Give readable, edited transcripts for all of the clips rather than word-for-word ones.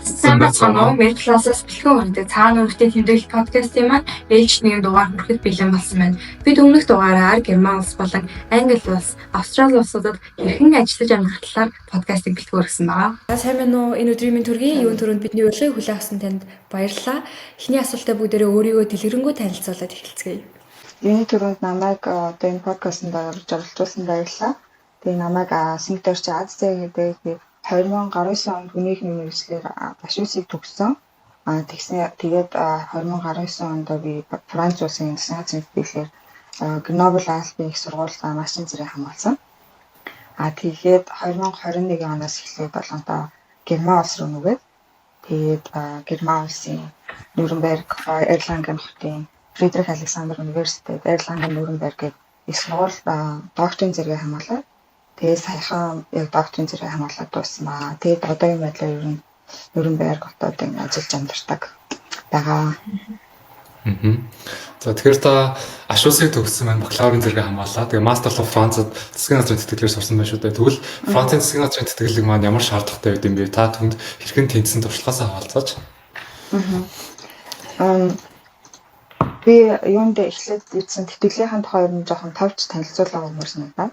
Сайн бацгаана уу? Մեր классаас бэлхэн өрнөд цаана өртөө тэмдэглэл подкастын маань ээлж нэгэн дугаар хүрэхэд бэлэн болсон байна. Бид өмнөх дугаараар Герман улс болон Англи улс, Австрали улсуудад хэрхэн ажиллаж амжих талаар подкастыг бэлтгэн өргөсөн байгаа. Сайн байна уу? Энэ өдрийн минь төргийн юун төрөнд бидний урилгыг хүлээн авсан танд баярлалаа. Эхний асуултаа бүгдээрээ өөрийгөө дэлгэрэнгүй танилцуулаад эхэлцгээе. Юуны төрөнд намайг одоо энэ подкастт оролцуулсан баярлалаа. Тэгээ намайг Сингапурч Азия гэдэг 2019 онд өнөөхний мэргэжлэр башуусыг төгссөн. Тэгээд 2019 онд би Франц улсын санаач хэлбэрээр Грenoble Alpes их сургууль машин зэрэг хамгаалсан. Тэгээд 2021 оноос эхлээд болонтой Герман улс руу нүгээд тэгээд Герман улсын Нюрнберг, Erlangen хотын Friedrich Alexander University, Erlangen Nuremberg гэх их сургууль докторийн зэрэг хамгаалаад тэгээд саяхан яг докторийн зэрэг хамгаалаад дууссан ба. Тэгээд одоогийн байдлаар ер нь Нюрнберг хотод ажиллаж амьдардаг байгаа. За тэгэхээр та ашуусыг төгссөн маань бакалаврын зэрэг хамгаалаа. Тэгээ мастерлоо Францад засгийн газрын тэтгэлгээр сурсан байна шүү дээ. Тэгвэл Францын засгийн газрын тэтгэлэг маань ямар шаардлагатай байд юм бэ? Та түнд хэрхэн тэнцсэн туршлагаасаа хаалцаач. Би юунд эхлээд ирсэн тэтгэлгийн тухай ер нь жоохон товч танилцуулга өгмөрсөн байна.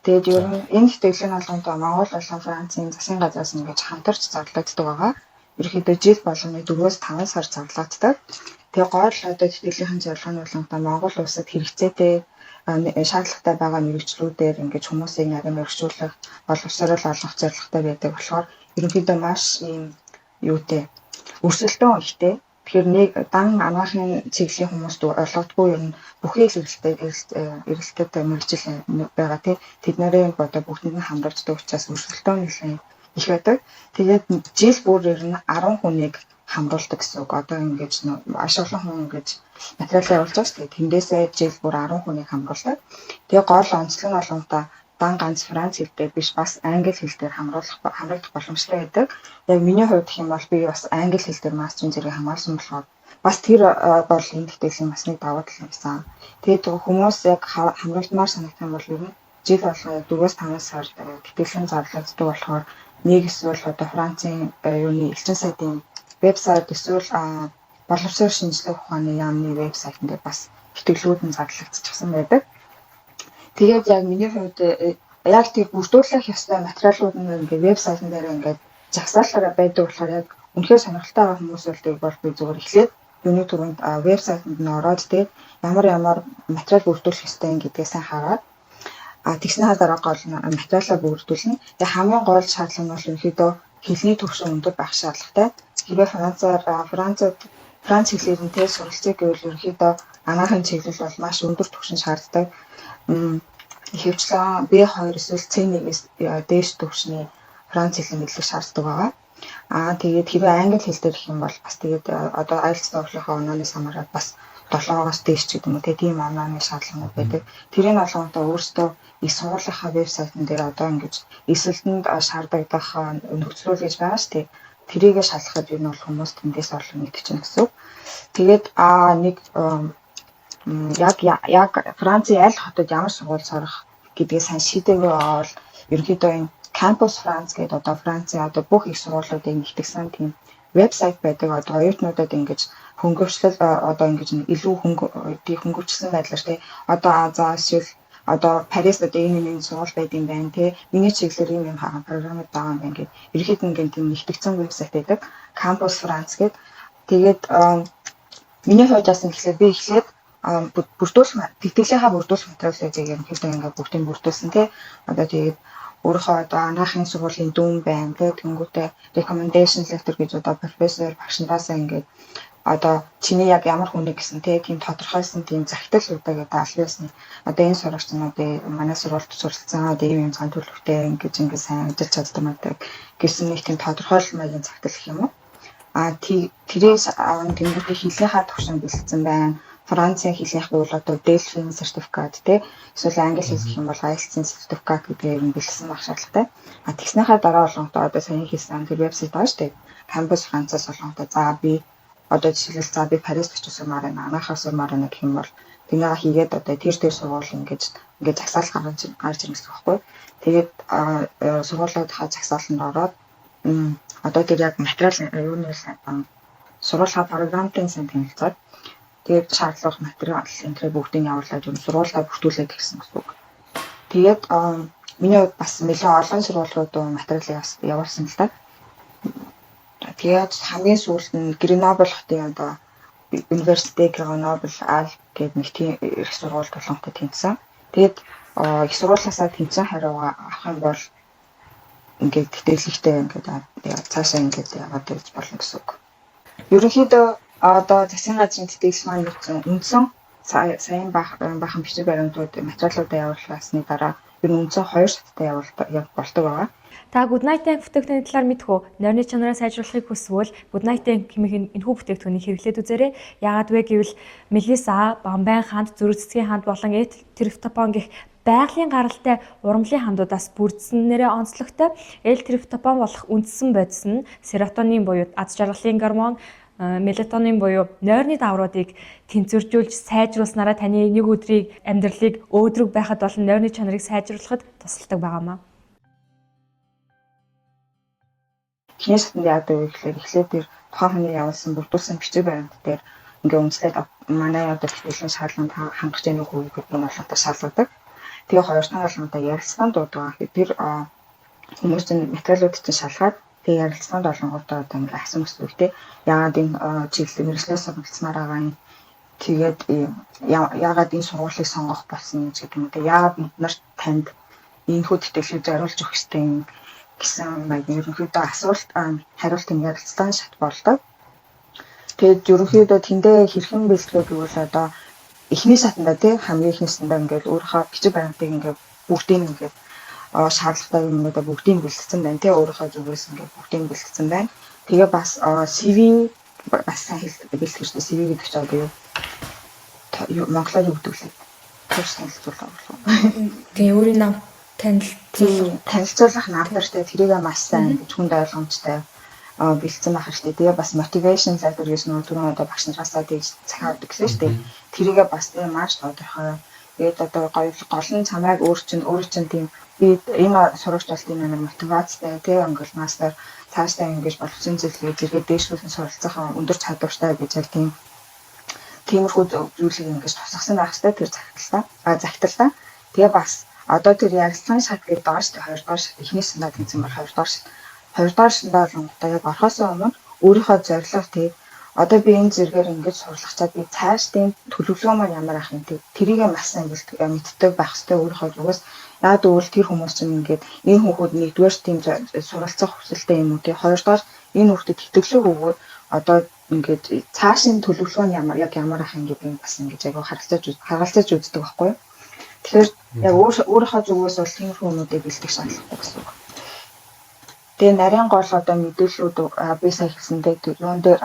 Тэгээд ер нь энэ тэтгэлгийн алгамтай Монгол болон Францын засгийн газраас ингэж хамтарч зарлагддаг байгаа. Ерөнхийдөө жил болгоны 4-5 сар зарлагддаг. Тэгээ гол одоо тэтгэлгийн зорилго нь болон Монгол улсад хэрэгцээтэй шаардлагатай байгаа мэргэжлүүдээр ингэж хүмүүсийг яг мэргэжүүлэх, боловсрол олгох зорилготой байдаг болохоор ерөнхийдөө маш ийм юутэй өрсөлдөөн ихтэй. Тэгэхээр нэг дан анагаахын чиглэлийн хүмүүст ойлгодгүй ер нь бүхий л эргэлттэй мэргэжил байгаа тий. Тэд нарын одоо бүгднийг нь хамруулдаг учраас өрсөлдөөн их байдаг. Тэгээд жил бүр ер нь 10 хүнийг хамруулдаг гэсэн үг. Одоо ингэж маш олон хүн ингэж материалаа явуулж байгаа шүү дээ. Тэндээсээ жил бүр 10 хүнийг хамруулдаг. Тэгээ гол онцлог нь болгонтой дан ганц Франц хэл дээр биш бас англи хэл дээр хамруулах боломжтой байдаг. Яг миний хувьд гэх юм бол би бас англи хэл дээр мастерын зэрэг хамгаалсан болохоор бас тэр бол энэ тэтгэлгийн бас нэг давуу тал юмсан. Тэгээд хүмүүс яг хамруулмаар санагдах юм бол ер нь жил болгоо 4-5 сар тэтгэлэн зарлагддаг болохоор нэг эсвэл одоо Францын юуны элчин сайдын вебсайт эсвэл боловсрол шинжилгээ ухааны яамны вебсайтн дээр бас тэтгэлүүд нь зарлагдчихсан байдаг. Тэгээд яг миний хувьд яг тийм бүрдүүлэх ёстой материалууд нь ингээд вебсайтн дээр ингээд жагсаалаараа байдаг болохоор яг үнэхээр сонирхолтой байгаа хүмүүс бол би зүгээр эхлээд юуны түрүүнд вебсайтнд нь ороод тэгээд ямар материал бүрдүүлэх ёстой гэдгээ сайн хараад тэгснээр дараа гол материалаа бүрдүүлнэ. Тэгээд хамгийн гол шаардлага нь бол ерөнхийдөө хэлний түвшин өндөр байх шаардлагатай. Хэрвээ Франц хэлээр нь тэр суралцах гэвэл ерөнхийдөө анагаахын чиглэл бол маш өндөр түвшин шаарддаг. Ихэвчлэн B2 эсвэл C1-ээс дээш түвшний Франц хэлний мэдлэг шаарддаг байгаа. Тэгээд хэрвээ англи хэл дээр гэх юм бол бас тэгээд одоо IELTS товлохоо онооны самараад бас 7-оос дээш ч гэдэг юм уу тийм онооны шаардлагууд байдаг. Тэрийг болгонтой өөрсдөө их сургуулийнхаа вебсайтн дээр одоо ингэж эсэлтэнд шаарддаг нөхцөл гэж байгаа шүү дээ. Тэрийгэ шалгахад юу нь бол хүмүүс тэндээс орлого нэгтгэж гэсэн. Тэгээд нэг яг Францын аль хотод ямар сургууль сурах гэдгийг сайн шийдээгүй бол ерөнхийдөө энэ Campus France гэдэг одоо Францын одоо бүх их сургуулиудыг нэгтгэсэн тийм вебсайт байдаг. Одоо оюутнуудад ингэж хөнгөвчлөл одоо ингэж илүү хөнгөвчлсөн байдлаар тий одоо эсвэл одоо Парис одоо энэ сургууль байд юм байна тий миний чиглэлээр ийм програмууд байгаа юм байна гэд ерөнхийдөө ингэ тийм нэгтгэсэн вебсайт байдаг. Campus France гэдэг. Тэгээд миний хувьд бас би эхлээд тэтгэлийнхаа бүрдүүлэх материалыг ерөнхийдөө ингээ бүгдийг бүрдүүлсэн тий. Одоо тэгээд өөрийнхөө одоо анагаахын сургуулийн дүн байна тий. Тэнгүүтээ recommendation letter гэж одоо профессор багш нараасаа ингээ одоо чиний яг ямар хүнийг гэсэн тий тийм тодорхойлсон тийм захидал өгдөг гэдэг албаасны одоо энэ сурагч нь манай сургуульд суралцсан одоо ийм цан төлөвтэй ингээ сайн ажиллаж чаддаг байдаг гэсэн нэг тийм тодорхойлмын захидал гэх юм уу. Тэрээс тэнгүүтээ хэлнийхаа түвшин бэлдсэн байна. Францын хэлнийх бол одоо Delphi сертификат тий эсвэл англи хэл гэх юм бол IELTS сертификат гэдгээр нь бэлдсэн байх шаардлагатай. Тэгснийхаа дараа болгонтой одоо сайн хэлсэн тэр вебсайт байгаа шүү дээ. Campus France-аас болгонтой би одоо жишээлбэл би Парис очиж сурмаар байна. Анагаахаа сурмаар байна гэх юм бол тэрнийг хийгээд одоо тэр сургууль ингэж загсаал гарч ирэх гэсэн үг байхгүй. Тэгээд сургуулиудаа загсааланд ороод Одоо тэр яг материал юу нэ сургуулийн програмтын сан танилцаад тэгээд шаардлага материал энтрээ бүгдийг явуулаад юм сургуулаа бүртгүүлээд гэсэн үг. Тэгээд миний хувьд бас нэлээд олон сургуулиуд материал явуулсан л та. Тэгээд хамгийн сүүлд нь Гренобль хотын одоо Университет Гренобль Аль гэдэг нэг тийм их сургууль болгонтой тэнцсэн. Тэгээд их сургуулиасаа тэнцэн хариу авах юм бол ингээд тэтгэлэгтэй ингээд цаашаа ингээд яваад ирж болно гэсэн үг. Ерөнхийдөө одоо засгийн газрын тэтгэгч маань үндсэн сайн бахан бичиг баримтууд материалуудаа явуулсны дараа ер нь үндсэн 2 шаттай болдог байгаа. Та Good Night Tank бүтээгдэхүүний талаар мэдэх үү? Нойрны чанараа сайжруулахыг хүсвэл Good Night Tank хэмээх энэхүү бүтээгдэхүүнийг хэрэглээд үзээрэй. Яагаад вэ гэвэл Melissa, Bambayn ханд, Зүрх цэцгийн ханд болон L-триптопан гэх байгалийн гаралтай урамлын хандуудаас бүрдсэн нэрээ онцлогтой. L-триптопан болох үндсэн бодис нь серотонин буюу аз жаргалын гормон, мелатонин буюу нойрны давруудыг тэнцвэржүүлж сайжруулснараа таны нэг өдрийн амьдралыг өөдрөг байхад болон нойрны чанарыг сайжруулахад тусалдаг байгаамаа. Эхний сатанд яадаг вэ гэхээр эхлээд тэр тухайн хүний явуулсан бүрдүүлсэн бичиг баримт дээр ингээ үндэслээд манай одоо бэлтгэлийн шаардлаганд хангаж яах вэ гэдэг нь болготой шаардлагадаг. Тэгээ хоёр дахь нь бол ярилцсан дуугаа. Тэр хүмүүсийн материалууд чинь шалгаад тэгээ ярилцсан болгонгуудаа одоо ингээ асуух хэрэгтэй. Яагаад энэ чиглэл мэргэжлээс болцсоноор байгаа юм. Тэгээд яагаад энэ сургуулийг сонгох болсон гэдэг юм. Тэгээ яагаад бид нарт танд энэ хүү тэтгэлгийг зориулж өгөх хэрэгтэй юм гэсэн яг ерөнхийдөө асуулт хариултын ярилцсан шат болдог. Тэгээд ерөнхийдөө тэндээ хэрхэн бэлтгэв гэвэл одоо эхний шатанда тий хамгийн ихний шатанда ингээд өөрийнхөө бичиг баримтыг ингээд бүгдийг ингээд шаардлагатай юмудаа бүгдийг бэлтгэсэн байна тий өөрийнхөө зүгээс ингээд бүгдийг бэлтгэсэн байна. Тэгээ бас CV бас сайн бэлтгэж CV гэдэг чинь одоо юу Монголоор юу гэдэг вэ? Төвс танилцуулга болов. Тэгээ өөрийн нам танилцуулах нам нартай тэрийг маш сайн хүнд ойлгомжтой бэлдсэн байх хэрэгтэй. Тэгээ бас motivation letter гэж нөгөө түрүүн одоо багш нараасаа тэгж захиалдаг гэсэн шүү дээ. Тэрийгээ бас тэгээ маш тодорхой. Тэгээд одоо гол нь чамайг өөр чинь тийм би энэ сурагч бол тийм амар мотивацтай тэгээ англ мастер цаашдаа ингэж боловсон зүйлээ зэрэг дээшлүүлэн суралцах өндөр чадвартай гэж яг тиймэрхүү зүйлийг ингэж тусгасан байх хэрэгтэй тэр загталтаа. Тэгээ бас одоо тэр ярилцсан шат гэдэг байгаа шүү дээ. 2 дугаар шат эхний сандаа тэнцэн бол 2 дугаар шат. 2 дугаар шатаа бол одоо яг орохоос өмнө өөрийнхөө зорилго тий одоо би энэ зэрэгээр ингэж сурлах чад би цаашдын төлөвлөгөө маань ямар ах юм тий тэрийг маш сайн мэддэг байх хэрэгтэй өөрийнхөө зүгээс. Яагаад гэвэл тэр хүмүүс чинь ингээд энэ хүүхэд нэгдүгээр тийм суралцах хүсэлтэй юм уу тий хоёрдугаар энэ хүүхдэд тэтгэлэг өгөөд одоо ингээд цаашийн төлөвлөгөө нь ямар ах юм гэдэг бас ингэж айгаа харгалзаж үздэг байхгүй юу. Тэгэхээр яг өөрийнхөө зүгээс бол тиймэрхүү юмнуудыг бэлтгэх шаардлагатай гэсэн үг. Тэгээ нарийн гол одоо мэдээллүүд би сая хэлсэндээ юун дээр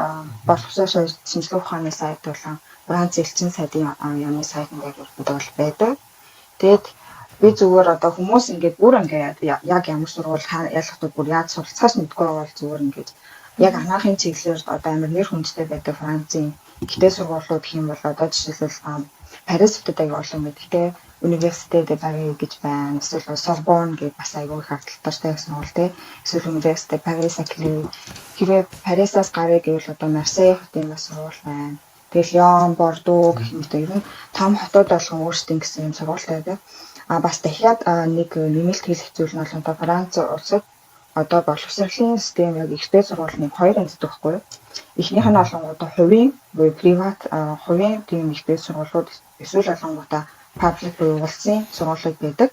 боловсрол шинжилгээ ухааны сайт болон Франц элчин сайдын яамны сайтнд бол байдаг. Тэгээд би зүгээр одоо хүмүүс ингээд бүр ингээд яг ямар сургууль ялгахдаа бүр яаж суралцахаас мэдгүй бол зүгээр ингээд яг анаахын чиглэлээр одоо амар нэр хүндтэй байдаг Францын ихтэй сургуулиуд гэх юм бол одоо жишээлбэл Парис хотод аяг олон мэдтэй Университет де Paris гэж байна. Эсвэл Sorbonne гэж бас аягүй их хавталтай сургууль тий. Эсвэл Университет Paris Saclay. Хэрвээ Парисаас гарыг гэвэл одоо Марсель хотын бас сургууль байна. Тэгэл Лион, Бордо гэх мэтээ ер нь том хотууд болгон өөрсдийн гэсэн юм сургуультай байдаг. Бас дахиад нэг нэмэлт хэлэх зүйл нь бол одоо Франц улсад одоо боловсролын систем яг ихтэй сургуулийн хоёр онцтой байхгүй юу? Эхнийх нь олонгуудаа хувийн буюу приват хувийн тийм ихтэй сургуулиуд эсвэл олонгуудаа паблик буюу улсын сургуулиуд байдаг.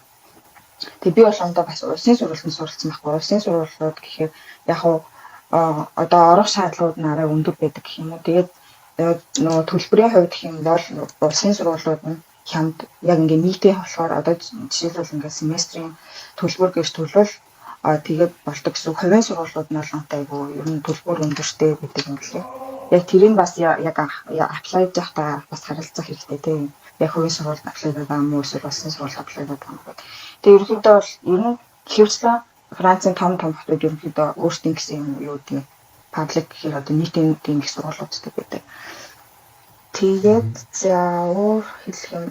Тэгээ би олондоо бас улсын сургуульд суралцсан байхгүй. Улсын сургуулиуд гэхээр яг одоо орох шаардлагууд нь арай өндөр байдаг гэх юм уу. Тэгээд нөгөө төлбөрийн хувьд гэх юм бол улсын сургуулиуд нь хямд яг ингээ нийтээ болохоор одоо жишээлбэл ингээ семестрийн төлбөр гэж төлвөл тэгээд болдог гэсэн хувийн сургуулиуд нь олонтойгоо ер нь төлбөр өндөртэй гэдэг юм гэлээ. Яг тэрийг бас яг аплай хийхдээ бас харилцах хэрэгтэй тийм. Яг хувийн сургуульд аплай хийдэг юм уу эсвэл улсын сургуульд аплай хийдэг юм уу. Тэгээд ерөнхийдөө бол ер нь хэвчлэн Францын том хотууд ерөнхийдөө өөрсдийн гэсэн юм юу гэдэг паблик гэхээр одоо нийтийн тийм их сургуулиудтай байдаг. Тэгээд за өөр хэлэх юм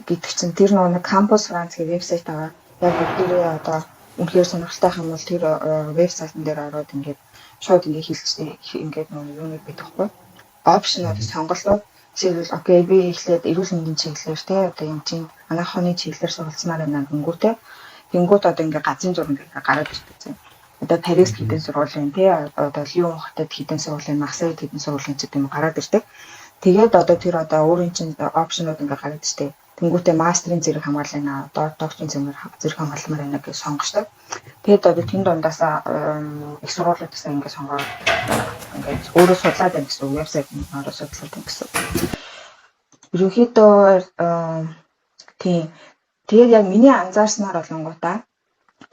гэдэг чинь тэр нэг кампус Франц гэх вебсайт байгаа. Яг бүгдээ одоо үнэхээр сонирхолтой юм бол тэр вебсайтн дээр ороод ингээд шууд ингээд хэлцээ ингээд юуныг бидэх байхгүй. Опшнууд сонголтууд жишээлбэл окей би эхлээд эрүүл мэндийн чиглэлээр те одоо юм чинь анаахны чиглэлээр суралцмаар байна гингүүтэй. Тэнгүүд одоо ингээд газрын зураг ингээд гараад ирдэг. Одоо Парис хэдэн сургуулийн те одоо Лион хотод хэдэн сургуулийн, Марсель хэдэн сургуулийн ч гэдэм гараад ирдэг. Тэгээд одоо тэр одоо өөрийн чинь опшнууд ингээд гараад ирдэг. Тэнгүүтээ мастерын зэрэг хамгаална, докторийн зэрэг хамгаалмаар байна гэж сонгочтой. Тэгээд одоо тэн дундаасаа их сургуулиудаас ингээд сонгоод ингээд өөрөө судлаад байна гэсэн вебсайт нь өөрөө судлаад байна гэсэн. Ерөнхийдөө тийм. Тэгээд яг миний анзаарснаар болонгуудаа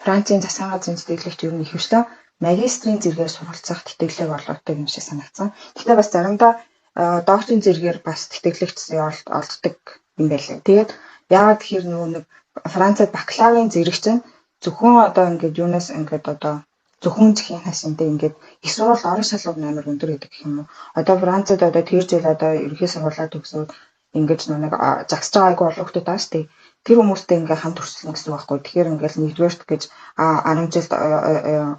Францын засгийн газрын тэтгэлэгт ер нь ихэвчлэн магистрийн зэрэгээр суралцах тэтгэлэг олгодог юм шиг санагдсан. Гэхдээ бас заримдаа докторийн зэрэгээр бас тэтгэлэгт олддог юм байлаа. Тэгээд яагаад тэгэхээр нөгөө нэг Францад бакалаврын зэрэг чинь зөвхөн одоо ингээд юунаас ингээд одоо зөвхөн зэхийн хасантай ингээд их сургууль орон шалгуур амар өндөр гэдэг юм уу. Одоо Францад одоо тэр жил одоо ерөнхий сургуулаа төгсөөд ингээд нэг загсаж байгаагүй болгохтой тааш тий. Тэр хүмүүстэй ингээ хамт өрсөлдөн гэсэн үг байхгүй. Тэгэхээр ингээл нэгдүгээрт гэж 10 жилд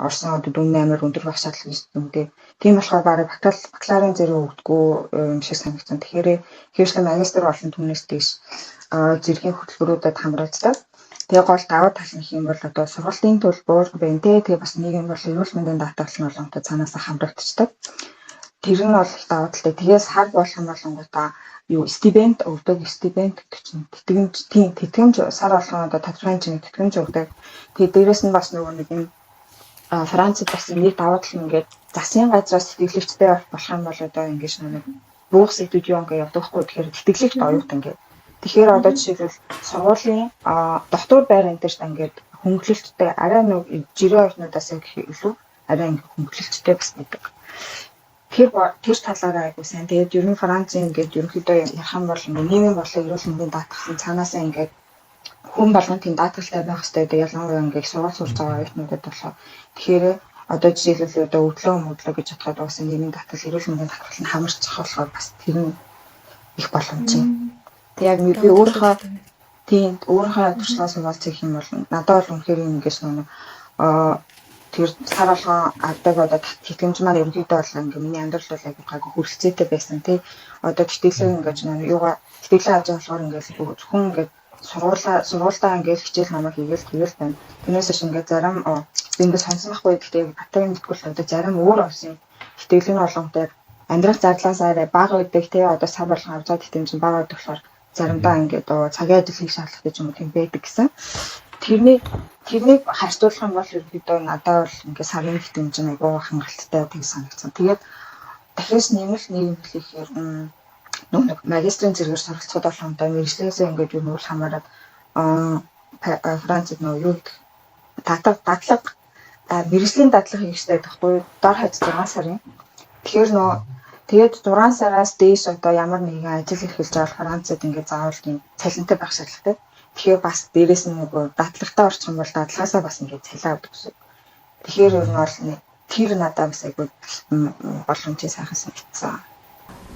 орсон одоо дүн амар өндөр байх шаардлага юм дээ. Тийм болохоор барыг бакалаврын зэрэг өгдөггүй юм шиг санагдсан. Тэгэхээр хэвшлэн магистр болон түүнээс дэш зэргийн хөтөлбөрүүдэд хамраацдаг. Тэгээ гол даваа тал нь юм бол одоо сургалтын төлбөр байна те. Тэгээ бас нийгэм бол эрүүл мэндийн даатгалын болгонтой цаанаас хамрагдчихдаг. Тэр нь бол даваа талтай. Тэгээс хар болох юм болонгуудаа юу стипенд өгдөг стипенд гэдэг чинь тэтгэмж сар болгон одоо татврын чинь тэтгэмж өгдөг. Тэгээд дээрэс нь бас нөгөө нэг юм Францад бас нэг даваа тал ингээд засгийн газраас тэтгэлэгчтэй болох юм бол одоо ингээд нэг буух сэдвүүд ингээ явдаг хгүй. Тэгэхээр тэтгэлэгт оюут ингээд. Тэгэхээр одоо жишээлбэл сургуулийн доктор байран дээр ч ингээд хөнгөлөлттэй арай нэг жирийн орнуудаас илүү арай ингээд хөнгөлөлттэй бас байдаг. Тэр талаараа айгуу сайн. Тэгээд ер нь Францын ингээд ерөнхийдөө ярих юм бол нийгмийн болон эрүүл мэндийн даатгалын цаанаасаа ингээд хүн болгон тийм даатгалтай байх хэрэгтэй. Тэгээд ялангуяа ингээд сургууль сурч байгаа оюутнуудад болохоор тэгэхээр одоо жишээлбэл одоо өглөө гэж бодоход уусаа нийгмийн даатгал эрүүл мэндийн даатгал нь хамарчих болохоор бас тэр нь их боломжтой. Тэг яг би өөрийнхөө туршлагаа суралцах юм бол надад бол үнэхээр ингээс нэг тэр сар болгон авдаг одоо тэтгэмж маань ерөнхийдөө бол ингээ миний амьдрал бол айгүй гайгүй хөрөлцөөтэй байсан тий. Одоо тэтгэлэг ингээ юугаа тэтгэлэг авч байгаа болохоор ингээ зөвхөн ингээ сургуультаа ингээ хичээл намайг хийгээл байна. Тэрнээс ч ингээ зарим ингээ сонсон байхгүй. Гэхдээ батгийн тэтгүүл одоо зарим өөр орсын тэтгэлгийн болгонтой амьдрах зардлаасаа бага байдаг тий. Одоо сар болгон авч байгаа тэтгэмж бага байдаг болохоор заримдаа ингээ цагийн ажил хийх шаардлагатай юм тийм байдаг гэсэн. Тэрнийг харьцуулах юм бол ерөнхийдөө надад бол ингээ сарын тэтгэмж нь айгүй хангалттай тийг санагдсан. Тэгээд дахиад нэмэлт нийгэм хэлэхээр нэг магистрийн зэрэгээр суралцахад болгоомтой мэргэжлээсээ ингээ юу нүүр хамаарад Францад нөө юу гэдэг дадлага мэргэжлийн дадлага хийх хэрэгтэй байхгүй дор хаяж 6 сарын. Тэгэхээр тэгээд 6 сараас дээш одоо ямар нэгэн ажил эрхэлж байгаа Францад ингээ заавал тийм цалинтай байх шаардлагатай. Тэгэхээр бас дээрээс нь нөгөө датлагтай орчих юм бол датлагаасаа бас ингээд цалин авдаг гэсэн. Тэгэхээр ер нь бол тэр надад бас айгүй боломжтой сайхан санагдсан.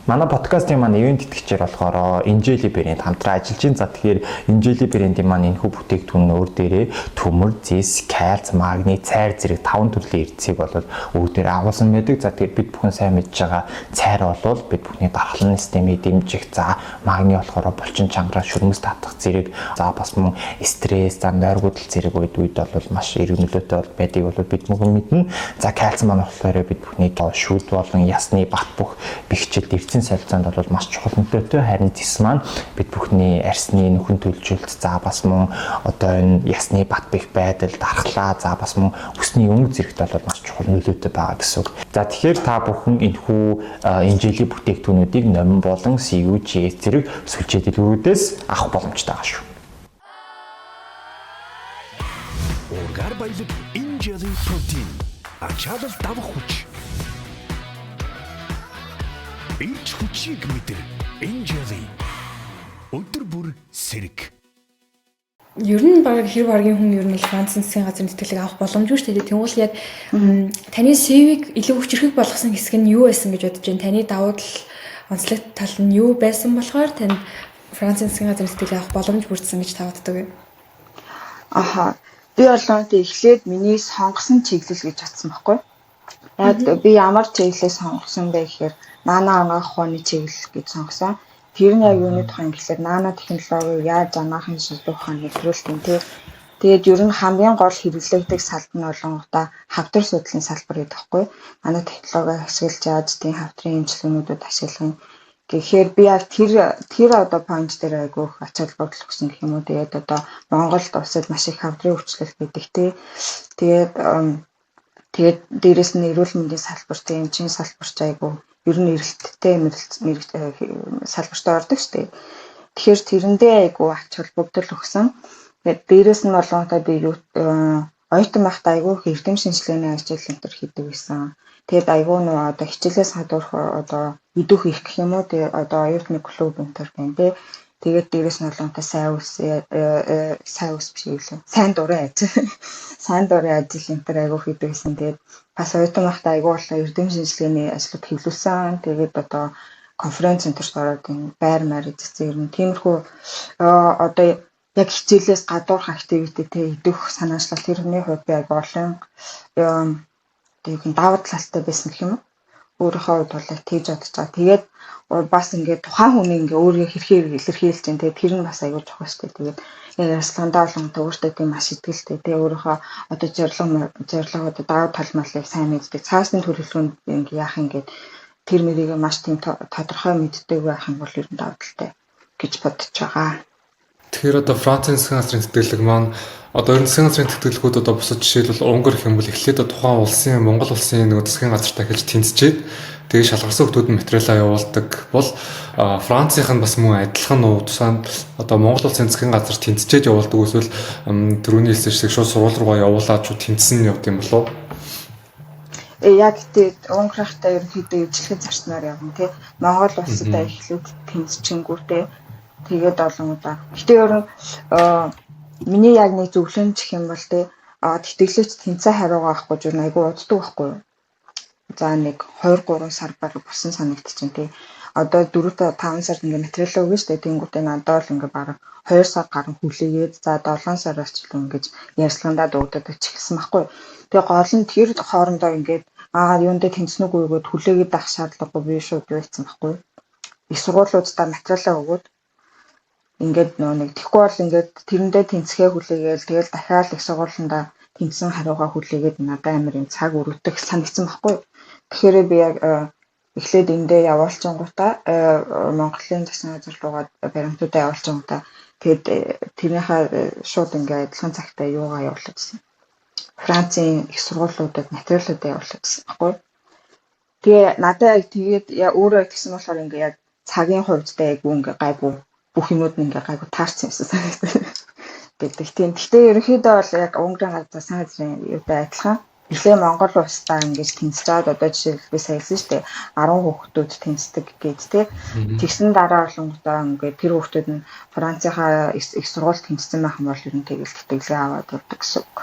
Манай подкастын маань ивент тэтгэгчээр болохоор Инжели брэнд хамтран ажиллаж байна. За тэгэхээр Инжели брэндийн маань энэхүү бүтээгдэхүүн өөр дээрээ төмөр, зис, кальц, магний, цайр зэрэг 5 төрлийн эрдэсийг болоод өөр дээр агуулсан байдаг. За тэгэхээр бид бүхэн сайн мэдж байгаа цайр бол бид бүхний дархлын системийг дэмжих, за магний болохоор булчин чангараас шүрмэс татах зэрэг, за бас мөн стресс, за нойргуудл зэрэг үед бол маш эрг нөлөөтэй бол байдгийг бол бид бүхэн мэднэ. За кальц маань болохоор бид бүхний шүд болон ясны бат бөх бэхжилт солилцоонд бол маш чухал нөлөөтэй. Харин зис маань бид бүхний арсны нөхөн төлжүүлэлт, за бас мөн одоо энэ ясны бат бэх байдал, дархлаа, за бас мөн өсний өнгө зэрэгт бол маш чухал нөлөөтэй байгаа гэсэн үг. За тэгэхээр та бүхэн энэхүү инжели бүтээгдэхүүнүүдийг номин болон CUGS зэрэг сүлжээ дэлгүүрүүдээс авах боломжтой байгаа шүү. Угаар баялаг инжели протеин. Ачаалал давах хүч. Ирч хүчийг мэдэр Инжели өдөр бүр сэрэг. Ер нь баг хэр баргийн хүн ер нь Францын засгийн газрын тэтгэлэг авах боломжгүй шүү дээ. Тэгвэл яг таны CV-г илүү хүчрхэг болгосон хэсэг нь юу байсан гэж бодож байна? Таны давуу онцлог тал нь юу байсан болохоор танд Францын засгийн газрын тэтгэлэг авах боломж бүрдсэн гэж та боддог вэ? би болоод эхлээд миний сонгосон чиглэл гэж бодсон байхгүй. Яг би ямар чиглэлээ сонгосон бэ гэхээр нано анагаах ухааны чиглэл гэж сонгосон. Тэр нь яг юуны тухай гэхээр нано технологиг яаж анагаахын шилжүүлэх ухааны нэвтрүүлсэн тий. Тэгээд ер нь хамгийн гол хэрэглэгдэх салбар нь болонготой хавдар судлалын салбар гэдэг байхгүй. Нано технологиг ашиглаж яаж тийм хавдрын эмчилгээнүүдэд ашиглах юм. Тэгэхээр би яг тэр одоо point дээр айгүйх ач холбогдол өгсөн гэх юм уу. Тэгээд одоо Монголд усад маш их хавдрын өвчлөл байдаг тий. Тэгээд дээрэс нь эрүүл мэндийн салбарт эмчийн салбарт айгүй ер нь эрэлттэй салбарт ордог шүү дээ. Тэгэхээр тэрэндээ айгүй ач холбогдол өгсөн. Тэгээд дээрэс нь болгонтой би оюутан байхдаа айгүй эрдэм шинжилгээний ажил энэ төр хийдэг байсан. Тэгээд айгүй нөө одоо хичээлээс хадуурх одоо идэх их гэх юм уу. Тэгээд одоо оюутны клуб энэ төр байна тий. Тэгээд дээрэс нь болгонтой сайн дурын ажил энэ төр айгүй хийдэг гэсэн. Тэгээд бас оюутан байхдаа айгүй болоо эрдэм шинжилгээний ажлууд хэвлүүлсэн. Тэгээд одоо конференц центрт ороод энэ байр маар эзэцэн ер нь тиймэрхүү одоо яг хичээлээс гадуурх активити тэ идэх санаачлал тэрний хувьд би айгүй олон давуу талтай байсан гэх юм уу. Өөрийнхөө хувьд бол тэгж бодож байгаа. Тэгээд бас ингээд тухайн хүний ингээ өөрийгөө хэрхээр илэрхийлж дээ. Тэгээд тэр нь бас аягүй чухал шүү дээ. Тэгээд яг ярилцлагандаа болгонтой өөртөө тийм маш итгэлтэй. Тэгээд өөрийнхөө одоо зорилго одоо давуу тал малыг сайн мэддэг. Цаасны төлөвлөгөөнд ингээ яах ингээд тэр мөрийг маш тийм тодорхой мэддэг байх юм бол ер нь давуу талтай гэж бодож байгаа. Тэгэхээр одоо Францын засгийн газрын тэтгэлэг маань одоо ер нь засгийн газрын тэтгэлгүүд одоо бусад жишээлбэл Унгар гэх юм бол эхлээд тухайн улсын Монгол улсын нэг засгийн газар дахиж тэнцчээд тэгээ шалгарсан хүмүүс нь материалаа явуулдаг бол Францынх нь бас мөн адилхан уу тусаанд одоо Монгол улсын засгийн газар тэнцчээд явуулдаг эсвэл түрүүний хэлсэн шиг шууд сургууль руугаа явуулаад шууд тэнцсэн явд юм болов уу? Яг тэгээд Унгартай ерөнхийдөө ижлэхэн зарчнаар явна тий. Монгол улстай эхлээд тэнцчингүүтэй тэгээд олон удаа. Гэтэ ер нь миний яг нэг зөвлөмж гэх юм бол тий тэтгэлэгч тэнцээ хариугаа авахгүй жоо айгүй уддаг байхгүй юу? За нэг 2-3 сар баг болсон санагдчихэв тий. Одоо 4-5 сард ингээ материалаа өгнө шүү дээ. Тэнгүүтээ надад л ингээ баг 2 сар гарan хүлээгээд за 7 сараас ч л ингэж ярьцлагандаа дуудаад очихсан байхгүй. Тэгээ гол нь тэр хоорондоо ингээд юундээ тэнцэнэг өгөөд хүлээгээд авах шаардлагагүй би шууд юу хийсэн байхгүй. Их сургуулиудаа материалаа өгөөд ингээд нэг тэгэхгүй бол ингээд тэрэндээ тэнцэхээ хүлээгээл тэгэл дахиад их сургуулиндаа тэнцэн хариугаа хүлээгээд надад амар юм цаг өрөвдөх санагдсан байхгүй. Тэгэхээр би яг эхлээд эндээ явуулчингуудаа Монголын засгийн газар руугаа баримтуудаа явуулчингуудаа тэгээд тэрнийхээ шууд ингээд адилхан цагтаа юугаа явуулчихсан. Францын их сургуулиудад материалуудаа явуулчихсан байхгүй. Тэгээ надад тэгээд өөрөө гэсэн болохоор ингээд яг цагийн хувьдтай айгүй ингээд гайгүй бүх юмуд нь ингээ гайгүй таарсан юмсан санагдав. Гэдэг тийм. Гэхдээ ерөнхийдөө бол яг Унгарын засгийн газрын юутай адилхан. Эхлээ Монгол улстай ингэж тэнцээд одоо жишээлбэл би саялсан шүү дээ. 10 хүүхдүүд тэнцдэг гэж тий. Тэгсэн дараа болонгодоо ингээ тэр хүүхдүүд нь Францынхаа их сургууль тэнцсэн байх юм бол ер нь тэгэл тэтгэлгээ аваад урдаг гэсэн үг.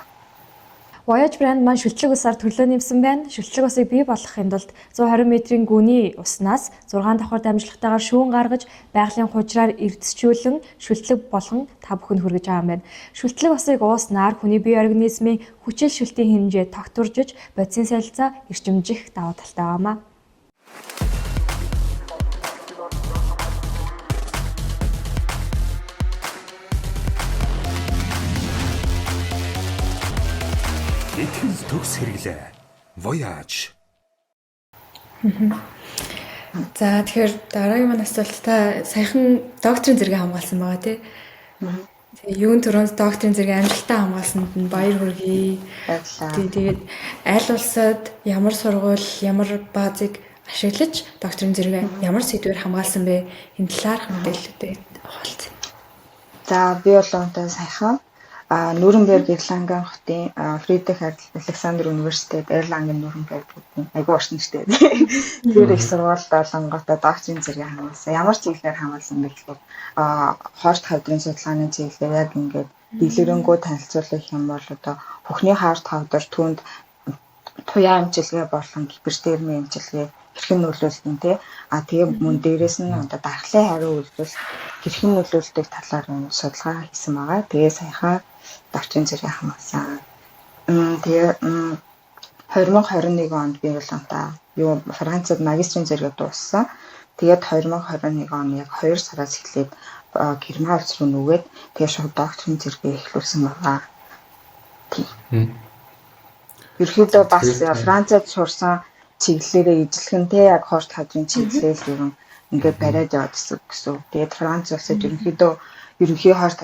Voyage брэнд маань шүлтлэг усаар төрлөө нэмсэн байна. Шүлтлэг усыг бий болгохын тулд 120 метрийн гүний уснаас 6 давхар дамжлагтайгаар шүүн гаргаж, байгалийн хужраар эрдэсчүүлэн шүлтлэг болгон та бүхэнд хүргэж байгаа юм байна. Шүлтлэг усыг ууснаар хүний бие организмын хүчил шүлтийн хэмжээ тогтворжиж, бодисын солилцоо эрчимжих давуу талтай байгаамаа. Итгэл төгс хэрэглээ. Voyage. За тэгэхээр дараагийн маань асуултаа саяхан докторийн зэрэг хамгаалсан байгаа тий. Тэгээ юун төрөнд докторийн зэрэг амжилттай хамгаалсанд нь баяр хүргэе. Тэгээд аль улсад ямар сургууль, ямар баазыг ашиглаж докторийн зэрэг ямар сэдвээр хамгаалсан бэ? Энэ талаар мэдээлэлтэй хуваалцъя. За би бол онтой саяхан Нюрнберг Ирландын хотын Фридрих Александр университет Эрланген Нюрнберг гэдэг айгүй орчин штэ. Тэр их сургуульд олонготой докторийн зэрэг хамгаалсан. Ямар чиглэлээр хамгаалсан бэ гэхээр хоорт хавдрын судалгааны чиглэлээр яг ингээд дэлгэрэнгүй танилцуулах юм бол одоо бүхний хоорт хавдар түүнд туяа эмчилгээ болон гипертерми эмчилгээ хэрхэн нөлөөлдөг нь тий. Тэгээ мөн дээрэс нь одоо дархлын хариу үйлдэл хэрхэн нөлөөлдөг талаар судалгаа хийсэн байгаа. Тэгээ саяхан докторийн зэрэг хамгаалсан. Тэгээ 2021 онд би бол Францад магистрийн зэрэг дууссан. Тэгээд 2021 он яг 2 сараас эхлээд Герман улс руу нүгээд тэгээ шууд докторийн зэрэгээ эхлүүлсэн байна. Ерөнхийдөө бас Францад сурсан чиглэлээрээ ижилхэн яг хорт хадрын чиглэлээр ер нь ингээд бариад яваад гэсэн. Тэгээд Франц улсад ерөнхий хорт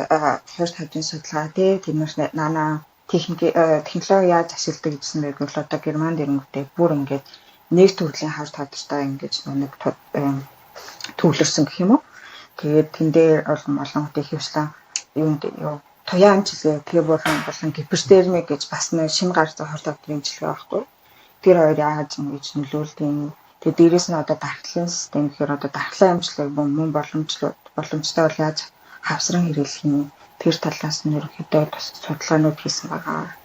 хадрын судалгаа тиймэрхүү нана технологи яаж ашигладаг гэсэн байг бол одоо Германд ирэнгүүтээ бүр ингээд нэг төрлийн хорт хадртай ингээд нэг төвлөрсөн гэх юм уу. Тэгээд тэндээ олон их хвшлаа туяа амжилгээ тэгээ болон гипертермик гэж бас нэг шинэ гарч хорт хадрын жилгээ байхгүй. Тэр хоёр яаж ингэж нөлөөлдөг. Тэгээд дээрэс нь одоо дархлын систем гэхээр одоо дархлын амжилтыг мөн боломжтой бол яаж хавсран хэрэглэх юм. Тэр талаас нь ерөнхийдөө судалгаанууд хийсэн байгаа.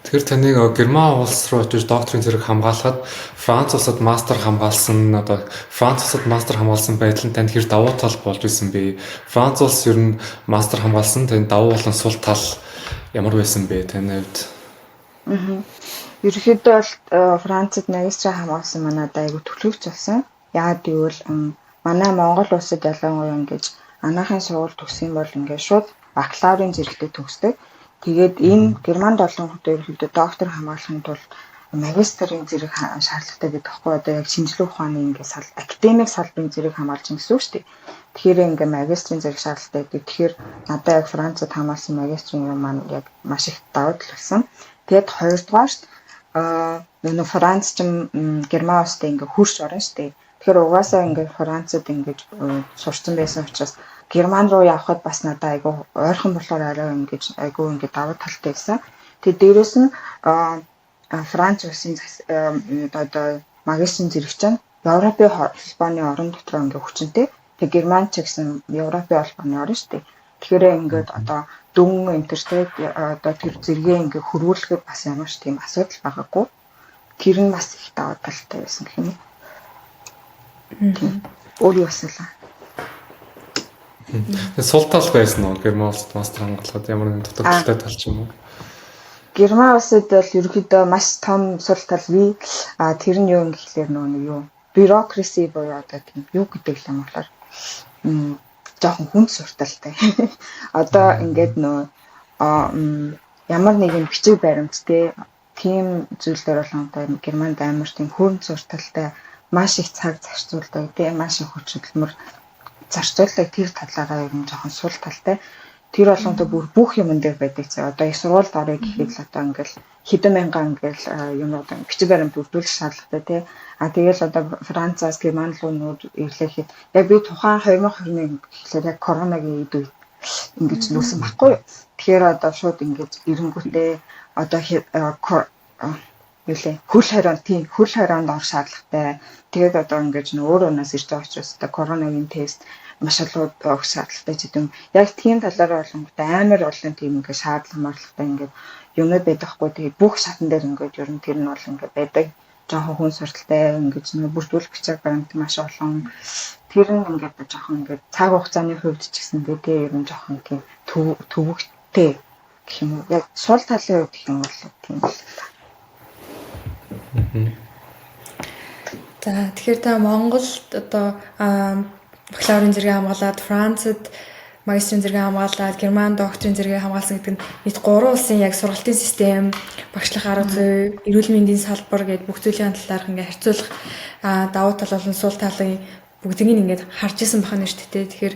Тэгэхээр таныг Герман улс руу очиж докторийн зэрэг хамгаалахад Франц улсад мастер хамгаалсан байдал нь танд хэр давуу тал болж исэн бэ? Франц улс ер нь мастер хамгаалсан танд давуу болон сул тал ямар байсан бэ таны хувьд? Ерөнхийдөө бол Францад магистраа хамгаалсан манайд айгүй төлөвч болсон. Яагаад гэвэл манай Монгол улсад ялангуяа ингэж анаахын сургууль төгсөн бол ингээд шууд бакалаврын зэрэгтэй төгсдөг. Тэгээд энэ Германд олон хүн ерөнхийдөө доктор хамгаалахын тулд магистрийн зэрэг шаардлагатай гэдэг байхгүй одоо яг шинжилгээ ухааны ингээд академик салбарын зэрэг хамгаалж байгаа гэсэн үг шүү дээ. Тэгэхээр ингээд магистрийн зэрэг шаардлагатай гэдэг. Тэгэхээр надад яг Францад хамгаалсан магистрийн юм маань яг маш их давуу тал болсон. Тэгээд хоёрдугаарт Франц ч Герман улстай ингээд хурж орно шүү дээ. Тэгэхээр угаасаа ингээд Францад ингээд сурсан байсан учраас Герман руу явхад бас надад айгүй ойрхон болохоор арай ингээд айгүй ингээд давуу талтай байсан. Тэгээд дээрэс нь Франц улсын одоо магистрийн зэрэг чинь Европын холбооны орон дотор ингээд хүчинтэй. Тэгээд Герман ч гэсэн Европын холбооны орн шүү дээ. Тэгэхээр ингээд одоо дүн интертэй одоо тэр зэрэгээ ингээд хөрвүүлэхэд бас ямар ч тийм асуудал байгаагүй. Тэр нь бас их давуу талтай байсан гэх юм. Өөр ясалаа. Сул тал байсан уу? Герман улсад мастер хамгаалахад ямар нэгэн дутагдaltaй тал ч юм уу? Герман улсад бол ерөнхийдөө маш том сул тал бий. Тэр нь юу гэхлээр юу? Бюрокраси буюу одоо тийм юу гэдэг юм болохоор жоохон хүн сурталтай. Одоо ингээд ямар нэгэн бичиг баримттай тийм зүйлээр болон Германд амар тийм хүн сурталтай маш их цаг зарцуулдаг тийм маш их хүч хөдөлмөр зарцуулдаг тэр талаараа ер нь жоохон сул талтай. Тэр болгонтой бүр бүх юм дээр байдаг. Одоо их сургуульд орё гэхэд л одоо ингээл хэдэн мянган ингээл юм одоо бичиг баримт бүрдүүлэх шаардлагатай тий. Тэгэл одоо Францаас Герман руу нүүд ирлээхэд яг би тухайн 2021 гэхлээр яг коронавигийн үед ингэж нүүсэн баггүй. Тэгэхээр одоо шууд ингэж эренгүүтээ одоо хөл хорионд ор шаардлагатай. Тэгээд одоо ингэж өөр өнөөс ирж байгаа учраас одоо коронавигийн тест маш олон өгөх шаардлагатай ч гэдэм. Яг тийм талаараа болонготой амар олон тийм ингэ шаардлага марлагатай ингэ юмнууд байдагхгүй. Тэгээд бүх шатан дээр ингэ ер нь тэр нь бол ингэ байдаг. Жохон хүн сурталтай ингэж бүрдүүлэх бичиг баримт маш олон. Тэр нь ингэ жохон ингэ цаг хугацааны хувьд ч гэсэн гэдэг ер нь жохон тийм төвөгтэй гэх юм уу. Яг сул талын хувьд гэх юм бол тийм л. За тэгэхээр та Монголд одоо бакалаврын зэрэг хамгаалаад Францад магистрийн зэрэг хамгаалаад Герман докторийн зэрэг хамгаалсан гэдэг нь нийт 3 улсын яг сургалтын систем, багшлах арга зүй, эрүүл мэндийн салбар гэдэг бүх зүйлийн талаарх ингээ харьцуулах давуу тал болон сул талын бүгдийг ингээд харж исэн бахна шүү дээ. Тэгэхээр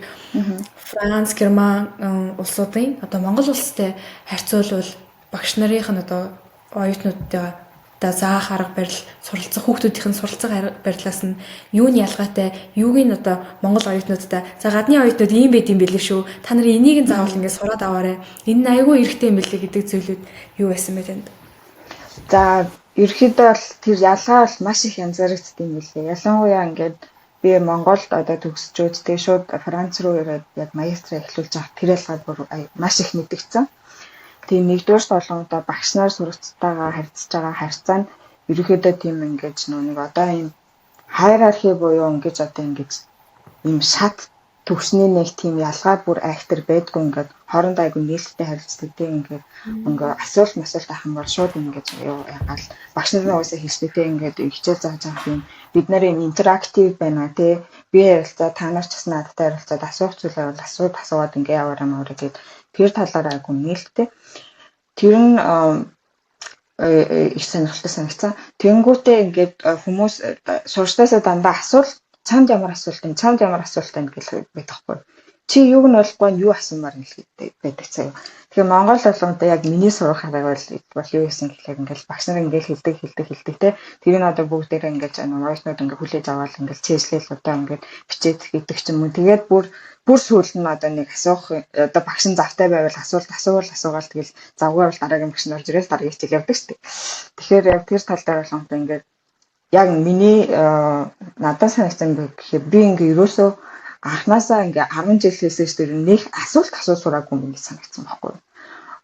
Франц, Герман улсуудын одоо Монгол улстай харьцуулбал багш нарын нь одоо оюутнуудтай заах арга барил суралцах хүүхдүүдийн суралцах арга барилаас нь юу нь ялгаатай, юуг нь одоо Монгол оюутнуудтай за гадны оюутнууд ийм байд юм бэлээ шүү. Та нар энийг нь заавал ингээд сураад аваарай. Энэ нь айгүй эрэхтэй юм бэлээ гэдэг зүйлүүд юу байсан бэ танд? За ерөөхдөө бол тэр ялгаа бол маш их янзаарэгддэг юм билээ. Ялангуяа ингээд би Монголд одоо төгсчөөд тэгээ шууд Франц руу ирээд яг магистраа эхлүүлж байгаа тэр ялгаа бүр маш их мэдгдсэн. Тийм нэгдүгээр болгоомжтой багш нар сурагчтайгаа харьцаж байгаа харьцаа нь ерөөхдөө тийм ингэж нэг одоо ийм хайрархи буюу ингэж одоо ингэж ийм шат төгсний нэг тийм ялгаа бүр айхтар байдгүй ингээд хоорондоо айгүй нээлттэй харилцдаг тийм ингээд ингээ асуулт ахын бол шууд ингээд ягаал багш нарын уусаа хэлдэг тийм ингээд хичээл зааж байгаа юм бид нарын интерактив байна тий би ярилцаа та нар ч гэсэн надтай ярилцаад асуух зүйлээ бол асууад ингээ яваарай мөрөө гэд тэр талаар айгүй нээлттэй тэр нь их сонирхолтой санагцсан. Тэнгүүтээ ингээд хүмүүс сурчдаасаа дандаа асуулт чамд ямар асуулт байна гэж байдаг байхгүй. Чи юуг нь болохгүй юу асуумаар юм байдаг цаа. Тэгэхээр Монгол болгонтой яг миний сурах арга бол юу гэсэн гэхлээр ингээд багш нар ингээд хэлдэг те. Тэр нь одоо бүгдээрээ ингээд номернууд ингээд хүлээж аваад ингээд цээжлээл одоо ингээд бичээд гэдэг ч юм уу. Тэгээд бүр сүүлд нь одоо нэг асуух одоо багш нь завтай байвал асуугаал тэгэл завгүй бол дараагийн багш нар ирэл дараагийн хичээл явдаг шүү дээ. Тэгэхээр яг тэр тал дээр болгонтой ингээд яг миний надад санагдсан гэхээр би ингээд ерөөсөө анханасаа ингээ 10 жил хийсэн шүү дээ нэг асуулт сураагүй юм гэж санагдсан байхгүй.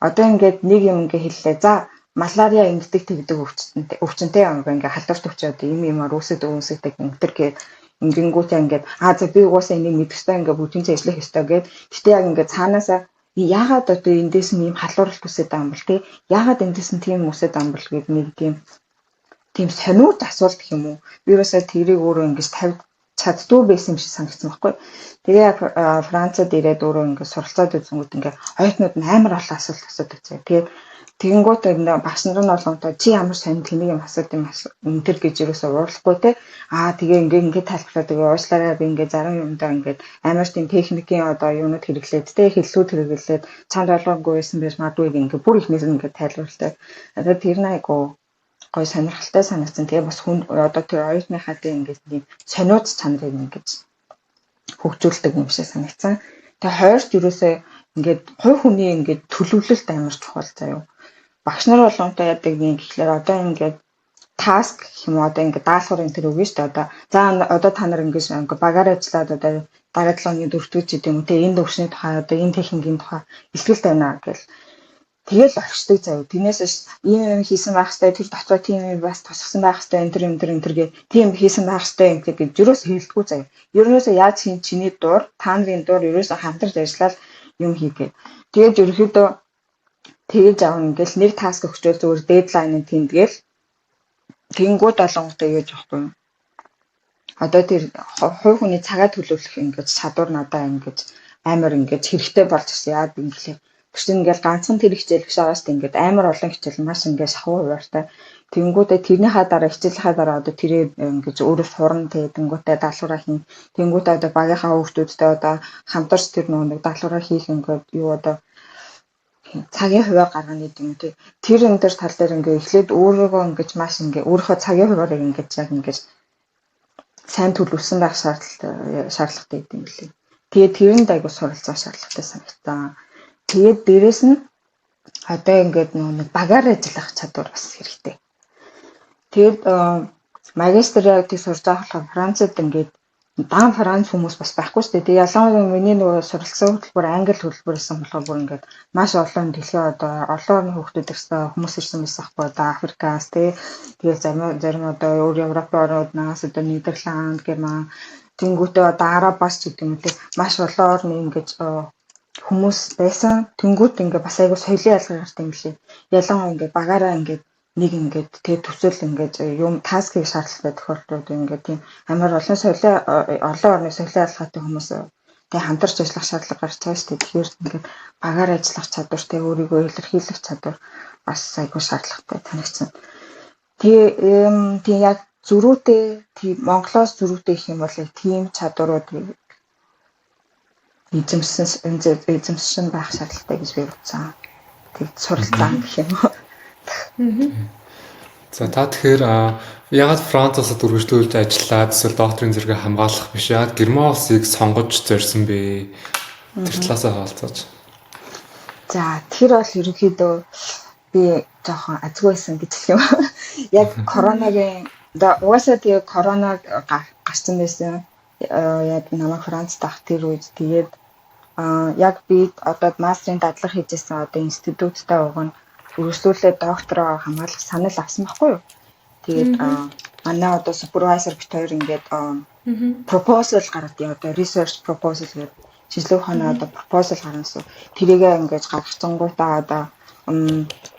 Одоо ингээд нэг юм ингээ хэллээ. За малария ингэдэг тэгдэг өвчнөд ингээ халдварт өвчөөд юмар үүсэдэг ингэдэг гээд ингэнгүүтээ ингээд за би угаасаа энийг мэдгэстэй ингээ бүтэнцээ ажиллах ёстой гээд гэтээ яг ингээ цаанаасаа яагаад одоо эндээс нь юм халууралт үсээд байгаа юм бол тий яагаад эндээс нь тийм үсээд байгаа юм бол гээд нэг тийм сониуд асуулт гэх юм уу. Би юусаа тэрийг өөрөө ингэж тавьж чаддгүй байсан юм шиг санагдсан байхгүй. Тэгээ Францад ирээд өөрөө ингээд суралцаад үзэнгүүт ингээд оюутнууд амар олон асуулт асуудаг зэ. Тэгээд тэгэнгүүт багш нар нь болгонтой чи ямар сонь тэнийг юм асууд юм өнтер гэж юусаа уурлахгүй те. Тэгээ ингээд тайлбарлаад тэгээ уушлаараа би ингээд зарим юмдаа ингээд амар тийм техникийн одоо юунууд хэрэглээд те хэллүүд хэрэглээд чанд ойлгоогүй байсан байж магадгүй ингээд бүр ихнээс ингээд тайлбарлалтай. Тэгээд тэр нь айгу гой сонирхолтой санагдсан. Тэгээ бас хүн одоо тэр оюутныхаа тийм ингээд нэг сониуд чанарыг ингэж хөгжүүлдэг юм шиг санагдсан. Тэгээ хойрч юусоо ингээд хувь хүний ингээд төлөвлөлт амар чухал заяа. Багш нар болгонтой яадаг юм гэхлээр одоо ингээд таск гэх юм одоо ингээд даалгаврын тэр өгнө шүү дээ. Одоо та нар ингээд багаар ажиллаад одоо дараа 7 оны 4-р ч гэдэг юм те энэ төвшний тухай одоо энэ техникийн тухай илтгэл тавина гэл тэгэл орчдөг заяа. Тэрнээс ийм хийсэн байх хэвээр тэр дотроо тийм бас тусгасан байх хэвээр энэ төр гэ тийм хийсэн байх хэвээр гэж юус хэлдэггүй заяа. Ерөнөөсөө яаж хийн чиний дуур та нарын дуур ерөөсөө хамтарч ажиллаад юм хийгээ. Тэгээд ерөөхдөө тэгж аавна ингээл нэг таск өгчөөл зүгээр дедлайн нь тэмдэгээл тэнгууд олонготой яаж явахгүй юм. Одоо тэр хувь хүний цагаа төлөвлөх ингэж чадвар надаа ингэж амар ингэж хэрэгтэй болж ирсэн. Яа гэвэл тэгсэн ингээл ганцхан тэр хичээл гэж араас ингээд амар олон хичээл маш ингээд шахуу хуваартай. Тэнгүүдээ тэрнийхаа дараа хичээлийнхаа дараа одоо тэрээ ингэж өөрөө сурна тэнгүүдээ даалгавраа хийн. Тэнгүүдээ одоо багийнхаа хүүхдүүдтэй одоо хамтарч тэр нэг даалгавраа хийх ингээд юу одоо цагийн хуваар гаргана гэдэг юм тий. Тэр энэ төр тал дээр ингээд эхлээд өөрийгөө ингэж маш ингээд өөрийнхөө цагийн хуваарыг ингэж яг ингэж сайн төлөвлөсөн байх шаардлагатай гэдэг юм лээ. Тэгээд тэрэнд айгу суралцах шаардлагатай санагдсан. Тэгээд дээрэс нь одоо ингээд нэг багаар ажиллах чадвар бас хэрэгтэй. Тэгээд магистрийг сурж байгаа болохоор Францад ингээд даан Франц хүмүүс бас байхгүй шүү дээ. Тэгээд ялангуяа миний нөгөө суралцсан хөтөлбөр англи хөтөлбөр гэсэн болохоор бүр ингээд маш олон дэлхийн одоо олон орны хүүхдүүд ирсэн хүмүүс ирсэн байсан байхгүй одоо Африкаас тэгээд зарим одоо Европ орнууднаас одоо Нидерланд, Герман, тэнгуүтээ одоо Арабаас ч гэдэг юм те маш олон орны ингээд хүмүүс байсан. Тэнгүүт ингээ бас айгу соёлын ялгаа гартай юм лээ. Ялангуяа ингээ багаараа ингээ нэг ингээд тэгээ төсөөл ингээд юм таскийг шаардлагатай тохиолдлууд ингээд тийм амар олон орны соёлын ялгаатай хүмүүс тэгээ хамтарч ажиллах шаардлага гарч байгаа шүү дээ. Тэгэхээр ингээд багаар ажиллах чадвар тэгээ өөрийгөө илэрхийлэх чадвар бас айгу шаардлагатай танигдсан. Тэгээ яг зөрүүтэй тийм Монголоос зөрүүтэй гэх юм бол тийм чадваруудыг эзэмшсэн байх шаардлагатай гэж би бодсон. Тэг суралцсан гэх юм уу. За та тэгэхээр ягаад Францаас үргэлжлүүлж ажиллаад эсвэл докторийн зэрэгээ хамгаалах биш ягаад Герман улсыг сонгож зорьсон бэ? Тэр талаасаа хаалцаач. За тэр бол ерөнхийдөө би жоохон азгүйсэн гэж хэлэх юм. Яг коронагийн угаасаа тэгээ корона гарсан байсан. Яг намайг Францад авах тэр үед тэгээд яг би одоо мастрын дадлага хийжсэн одоо институттай уг нь үргэлжлүүлээд доктороо хамгаалах санал авсан байхгүй юу. Тэгээд манай одоо супервайзер бит хоёр ингээд пропозал гаргадیں۔ Одоо research proposal гэдэг шинжилгээ ухааны одоо пропозал гаргасан. Тэрийгээ ингээд гаргацсангуудаа одоо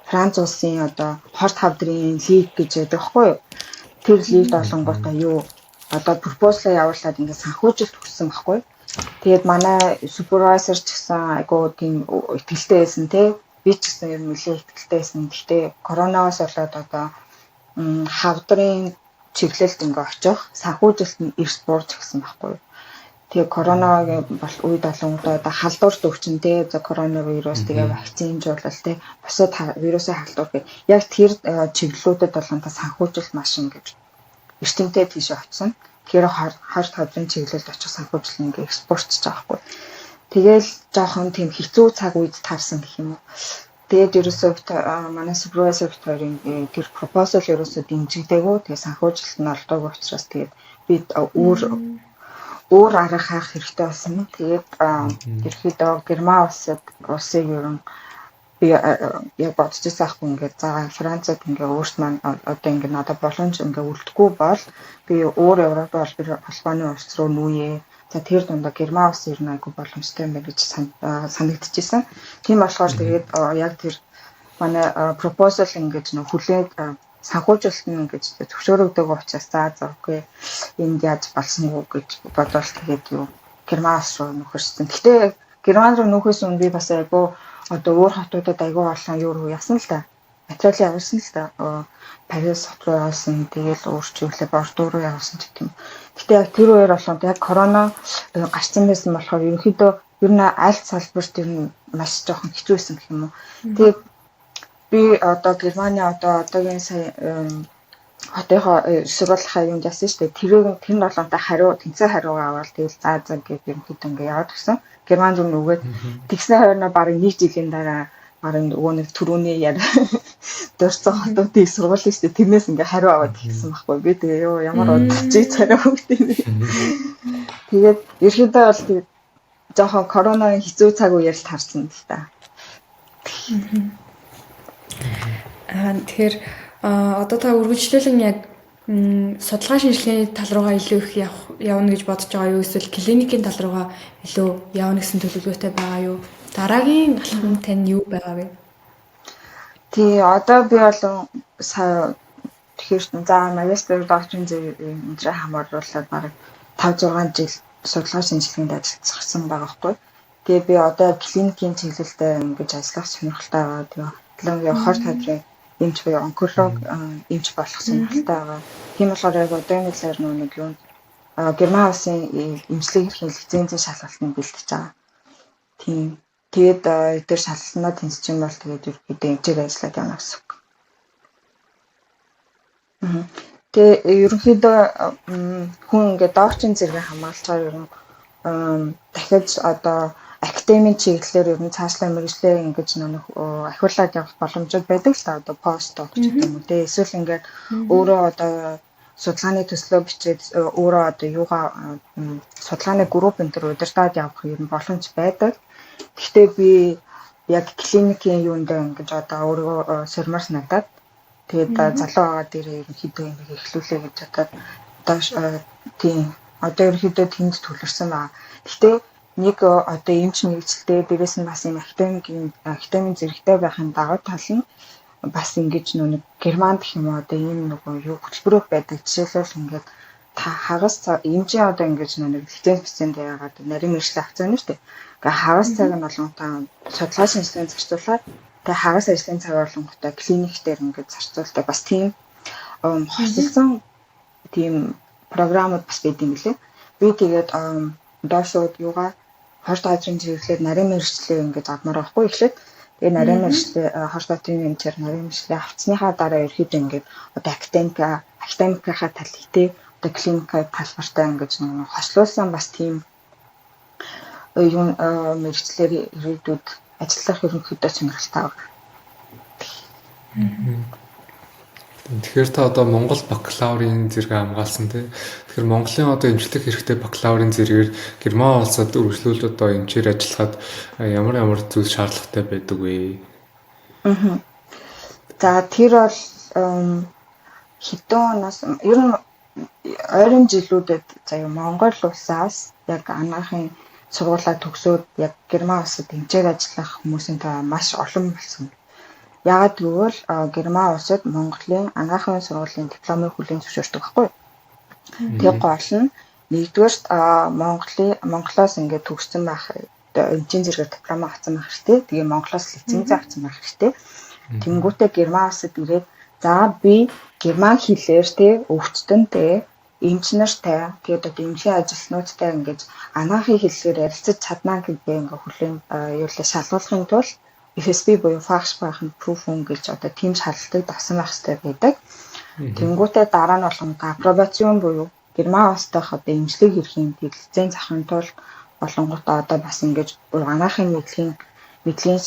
Франц улсын одоо хорт хавдрын лиг гэж байдаг хгүй юу? Тэр лигд олонгуудаа юу одоо пропозал явуулаад ингээд санхүүжилт өгсөн байхгүй. Тэгээд манай супервайзер ч гэсэн айгуу тийм итгэлтэй байсан тий. Би ч гэсэн ер нь нэлээд итгэлтэй байсан. Гэхдээ коронавирус болоод одоо хавдрын чиглэлд ингээ очих санхүүжилт нь эрс буурч гисэн байхгүй. Тэгээ коронагийн үед болонгодоо одоо халдварт өвчин тий за коронавирус тэгээ вакцинжуулалт тий бусад вирусын халдвар гэх яг тэр чиглэлүүдэд болгонтой санхүүжилт маш ингэж эртэмтэй тийш очсон. Тэгэхээр харт хавдрын чиглэлд очих санхүүжилт ингээ экспортч байгаа байхгүй. Тэгээл жоохон тийм хэцүү цаг үед тавсан гэх юм уу. Тэгээд ерөөсөө манай супервайзер хоёрын тэр пропозал ерөөсөө дэмжигдээгүй. Тэгээд санхүүжилт нь олдоогүй учраас тэгээд бид өөр арга хаах хэрэгтэй болсон. Тэгээд ерөөхдөө Герман улсыг ер нь би яг бодчихсан ахгүй ингээд заа Францад ингээ өөрт маань одоо ингээ надад боломж ингээ үлдэхгүй бол би өөр Европ холбооны улс руу нүүе. За тэр дундаа Герман улс ер нь айгүй боломжтой юм байна гэж санагдчихсан. Тийм болохоор тэгээд яг тэр манай пропозал ингэж нөх хүлээд санхүүжилт нь ингэж зөвшөөрөгдөг учраас за окей энд яаж болсонгүй гэж бодвол тэгээд юу Герман улс руу нөхөрсөн. Гэтэ Герман руу нөхөөс өмнө би бас айгүй одоо өөр хотуудад айгүй олон юу руу явсан л да. Материал явуулсан л да. Парис хот руу явсан. Тэгээд өөрчлөлөө Бордо руу явсан гэх юм. Гэтэ яг тэр үеэр болоод яг корона гарсан байсан болохоор ерөнхийдөө ер нь аль салбарт ер нь маш жоохон хэцүү байсан гэх юм уу. Тэгээд би одоо Германы одоогийн сая хотынхоо сургуулийнхаа юунд яасан шүү дээ. Тэр нь болонтой хариу тэнцээ хариу аваад тэгэл заа гэж ерөнхийдөө ингээ яваад гисэн. Герман руу нүгээд тэгснэ хоёроо бараг нэг жилийн дараа бараг нөгөө нэг түрүүний яар дөрцөн хотуудын сургуулийн шүү дээ. Тэрнээс ингээ хариу аваад гисэн байхгүй. Би тэгээ ёо ямар удалчиг царай хөвгт юм. Тэгээд ерөнхийдөө бол тэгээд жоохон коронавигийн хэцүү цаг үеэр л тарсан л та. Тэгэхээр одоо та үргэлжлүүлэн яг судалгаа шинжилгээний тал руугаа илүү их явна гэж бодож байгаа юу? Эсвэл клиникийн тал руугаа илүү явна гэсэн төлөвлөгөөтэй байгаа юу? Дараагийн алхам тань юу байгаа вэ? Тий одоо би бол тэгэхээр за магистр докторийн зэрэг энэ хамааруулаад бараг 5-6 жил судалгаа шинжилгээнд ажилласан байгаа байхгүй. Тэгээ би одоо клиникийн чиглэлдээ ингэж ажиллах сонирхолтой байгаа. Тэгээ хорт хавдрын эмч буюу онколог эмч болох сонирхолтой байгаа. Тийм болохоор яг одоогийн талаар нэг юу Герман улсын эмчилгээ эрхийн лицензийн шалгалтыг бэлтэж байгаа. Тийм. Тэгээд тэр шалгалтнаа тэнцэж юм бол тэгээд ерөөдөө эмчээр ажиллаад явна гэсэн үг. Тэгээ ерөнхийдөө хүн ингээд докторийн зэрэг хамгаалцаар ер нь дахиж одоо академийн чиглэлээр ер нь цаашлаа мэргэжлээ ингэж нэг ахиулаад явах боломжууд байдаг л та одоо пост доктор гэх юм уу те эсвэл ингээд өөрөө одоо судалгааны төслөө бичээд өөрөө одоо юугаа судалгааны групп энэ төр удирдаад явах ер нь боломж байдаг. Гэхдээ би яг клиникийн юундаа ингэж одоо өөрөө сэрмэр санагдаад тэгээд залуу байгаа дээрээ ерөнхийдөө ингэ эхлүүлээ гэж бодоод одоо тийм одоо ерөнхийдөө тэнд төлөрсөн байна. Гэхдээ нэг одоо эмч мэргэжилтэй дээрээс нь бас юм академийн зэрэгтэй байхын давуу тал нь бас ингэж нэг Германд гэх юм уу одоо ийм нөгөө юу хөтөлбөрөөр байдаг. Жишээлбэл ингээд та хагас эмчийн одоо ингэж нэг лицензэнд яагаад нарийн мэргэжил авсан юм шүү дээ. Ингээ хагас цаг нь болгонтой судалгаа шинжилгээнд зарцуулаад тэгээ хагас ажлын цаг болгонтой клиник дээр ингээд зарцуулдаг бас тийм хосолсон тийм програмууд бас байдаг юм лээ. Би тэгээд доошууд юугаа хорт хавдрын чиглэлээр нарийн мэргэжлээ ингээд авмаар байхгүй эхлээд тэгээ нарийн мэргэжлээ хорт хавдрын эмчээр нарийн мэргэжлээ авцсныхаа дараа ерөөхдөө ингээд одоо академикийнхаа тал хитээ одоо клиникийн талбартай ингээд нэг хослуулсан бас тийм юу мэргэжлэр ирээдүйд ажиллах ерөнхийдөө сонирхолтой байна. Тэгэхээр та одоо Монгол бакалаврын зэрэг хамгаалсан тий. Тэгэхээр Монголын одоо эмчлэх хэрэгтэй бакалаврын зэрэгээр Герман улсад үргэлжлүүлээд одоо эмчээр ажиллахад ямар зүйл шаардлагатай байдаг вэ? За тэр бол хэдэн оноос ер нь ойрын жилүүдэд заяа Монгол улсаас яг анагаахын сургуулаа төгсөөд яг Герман улсад эмчээр ажиллах хүмүүсийн тоо маш олон болсон. Яагаад гэвэл Герман улсад Монголын анагаахын сургуулийн дипломыг хүлээн зөвшөөрдөг байхгүй. Тэгээ гол нь нэгдүгээрт Монголоос ингээд төгссөн байх эмчийн зэрэгээр диплом авсан байх хэрэгтэй. Тэгээ Монголоос лиценз авсан байх хэрэгтэй. Тэнгүүтээ Герман улсад ирээд за би герман хэлээр те өвчтөнтэй эмч нартай тэгээд одоо эмчийн ажилтнуудтай ингээд анагаахын хэллэгээр ярилцаж чаднаа гэдгээ ингээд хүлээн шалгуулахын тулд FSB буюу Fachsprachen Prüfung гэж одоо тийм шалгалтыг давсан байх хэрэгтэй байдаг. Тэнгүүтээ дараа нь болгоно апробацион буюу Герман улсдах одоо эмчлэг хэрхийн лиценз авахын тулд болонготой одоо бас ингээд анагаахын мэдлийн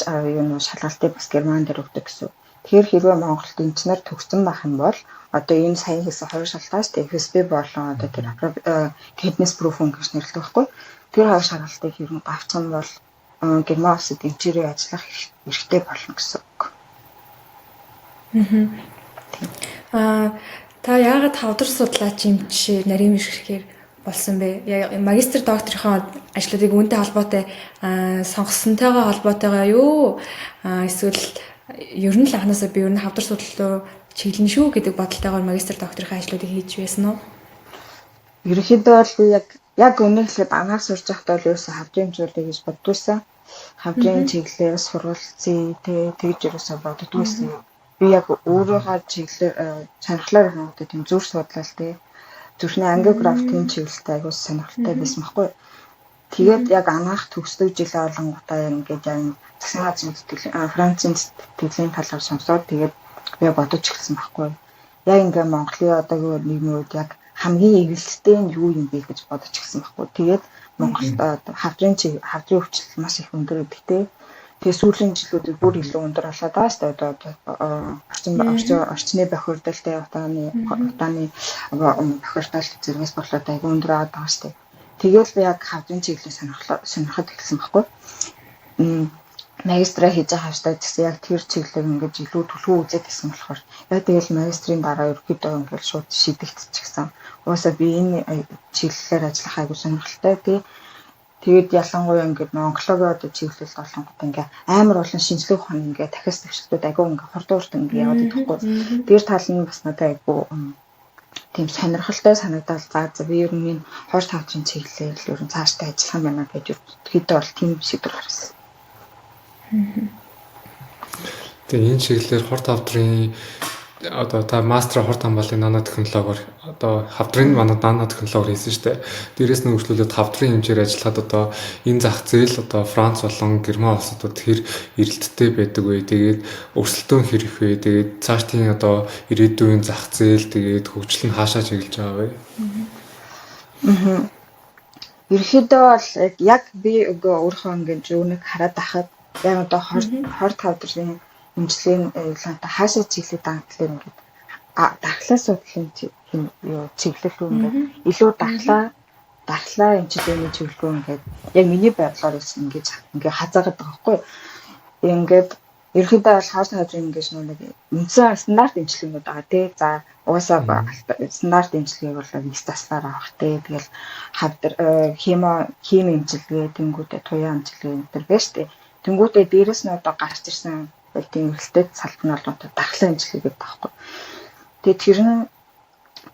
шалгалтыг бас Герман дээр өгдөг гэсэн. Тэгэхээр хэрвээ Монголд эмчнэр төгссөн байх юм бол одоо энэ сая хийсэн хоёр шалгалтаас FSB болон одоо тэр Kenntnis Prüfung гэж нэрлэдэг байхгүй. Тэр хоёр шалгалтыг хэрнээ авсан бол Герман улсад эмчээрээ ажиллах эрхтэй болно гэсэн үг. Та яагаад хавдар судлаач эмч нарийн мэргэхээр болсон бэ? Магистр докторийнхоо ажлуудыг үүнтэй холбоотой сонгосонтойгоо холбоотойгоо юу? Эсвэл ер нь л анханасаа би ер нь хавдар судлал руу чиглэн шүү гэдэг бодолтойгоор магистр докторийнхоо ажлуудыг хийж байсан уу? Ерөнхийдөө бол яг үнэ хэлэхэд анхаар сурж байхдаа бол ерөөсөө хавдрын хэмжүүлэг гэж боддгүйсэн. Хавдрын чиглэлээр сургалтын тэгж ерөөсөө боддгүйсэн. Би яг өөрийнхөө чиглэлээр сонирхлоор хангалттай тийм зүрх судлал зүрхний ангиографийн чиглэлтэй аягүй сонирхолтой байсан байхгүй. Тэгээд яг анагаах төгсдөг жилийн олонготой ингээд яг засгийн газрын Францын сэтгэлийн талаар сонсоод тэгээд би бодож эхэлсэн байхгүй. Яг ингээд Монголын одоогийн нийгмийн үед яг хамгийн эргэлттэй нь юу юм бэ гэж бодож эхэлсэн байхгүй. Тэгээд Монголд хавдрын өвчлөл маш их өндөр гэдэгтэй. Тэгээ сүүлийн жилүүдэд бүр илүү өндөр болоод байгаа шүү дээ. Орчны бохирдолтой утааны бохирдол зэрэгс болоод аягүй өндөр байгаа шүү дээ. Тэгэл би яг хавдрын чиглэлийг сонирхоод эхэлсэн байхгүй. Магистра хийж байгаа хавьтай гэсэн яг тэр чиглэлийг ингэж илүү төлөв үзээд байсан болохоор яг тэгэл магистрийн дараа ерөөдөө ингэж шууд шийдэгдчихсэн. Уусаа би энэ чиглэлээр ажиллах аягүй сонирхолтой. Тэгээд ялангуяа ингээд онкологи одоо чиглэлд болонгод ингээ амар олон шинжилгээ ухааны ингээ дахиас төвшлүүд аягүй ингээ хурдуурт ингээ яваад идэхгүй. Тэр тал нь бас надад аягүй тийм сонирхолтой санагдал. За би ер нь хойш тавчийн чиглэлээр л ер нь цаашдаа ажиллах юм байна гэж хэд бол тийм шийдвэр гаргасан. Тэгээ энэ чиглэлээр хорт хавдрын одоо та мастер хорт хамгааллын нано технологиор одоо хавдрын нано технологиор хийсэн шүү дээ. Дээрээс нь хөгжлүүлээд хавдрын хэмжээр ажиллахад одоо энэ зах зээл одоо Франц болон Герман улсуудад хэр эрэлттэй байдаг вэ? Тэгээд өрсөлдөөн хэрэг вэ? Тэгээд цаашдын одоо ирээдүйн зах зээл тэгээд хөгжил нь хаашаа чиглэж байгаа вэ? Ерөнхийдөө бол яг би өөрийнхөө ингээд үүнийг хараад байхад яг одоо хорт хавдрын эмчлийн хаашаа чиглэлд анхлаар ингээд дархлаа судлалын чиглэл рүү ингээд илүү дархлаа эмчилгээний чиглэл рүү ингээд яг миний байдлаар ингээд хазаагаад байгаа байхгүй. Ингээд ерөнхийдөө бол хаашаа хавдрын ингээд нэг үндсэн стандарт эмчилгээнүүд байгаа тий. За уусаа стандарт эмчилгээг бол нэг таслаар авах тий. Тэгэл хавдар хими эмчилгээ, тэнгүүтээ туяа эмчилгээ энэ байна шүү дээ. Тэнгүүтээ дээрэс нь одоо гарч ирсэн тийм эргэлтэд салбар нь бол дархлаа эмчилгээ гэдэг таахгүй. Тэгээд тэр нь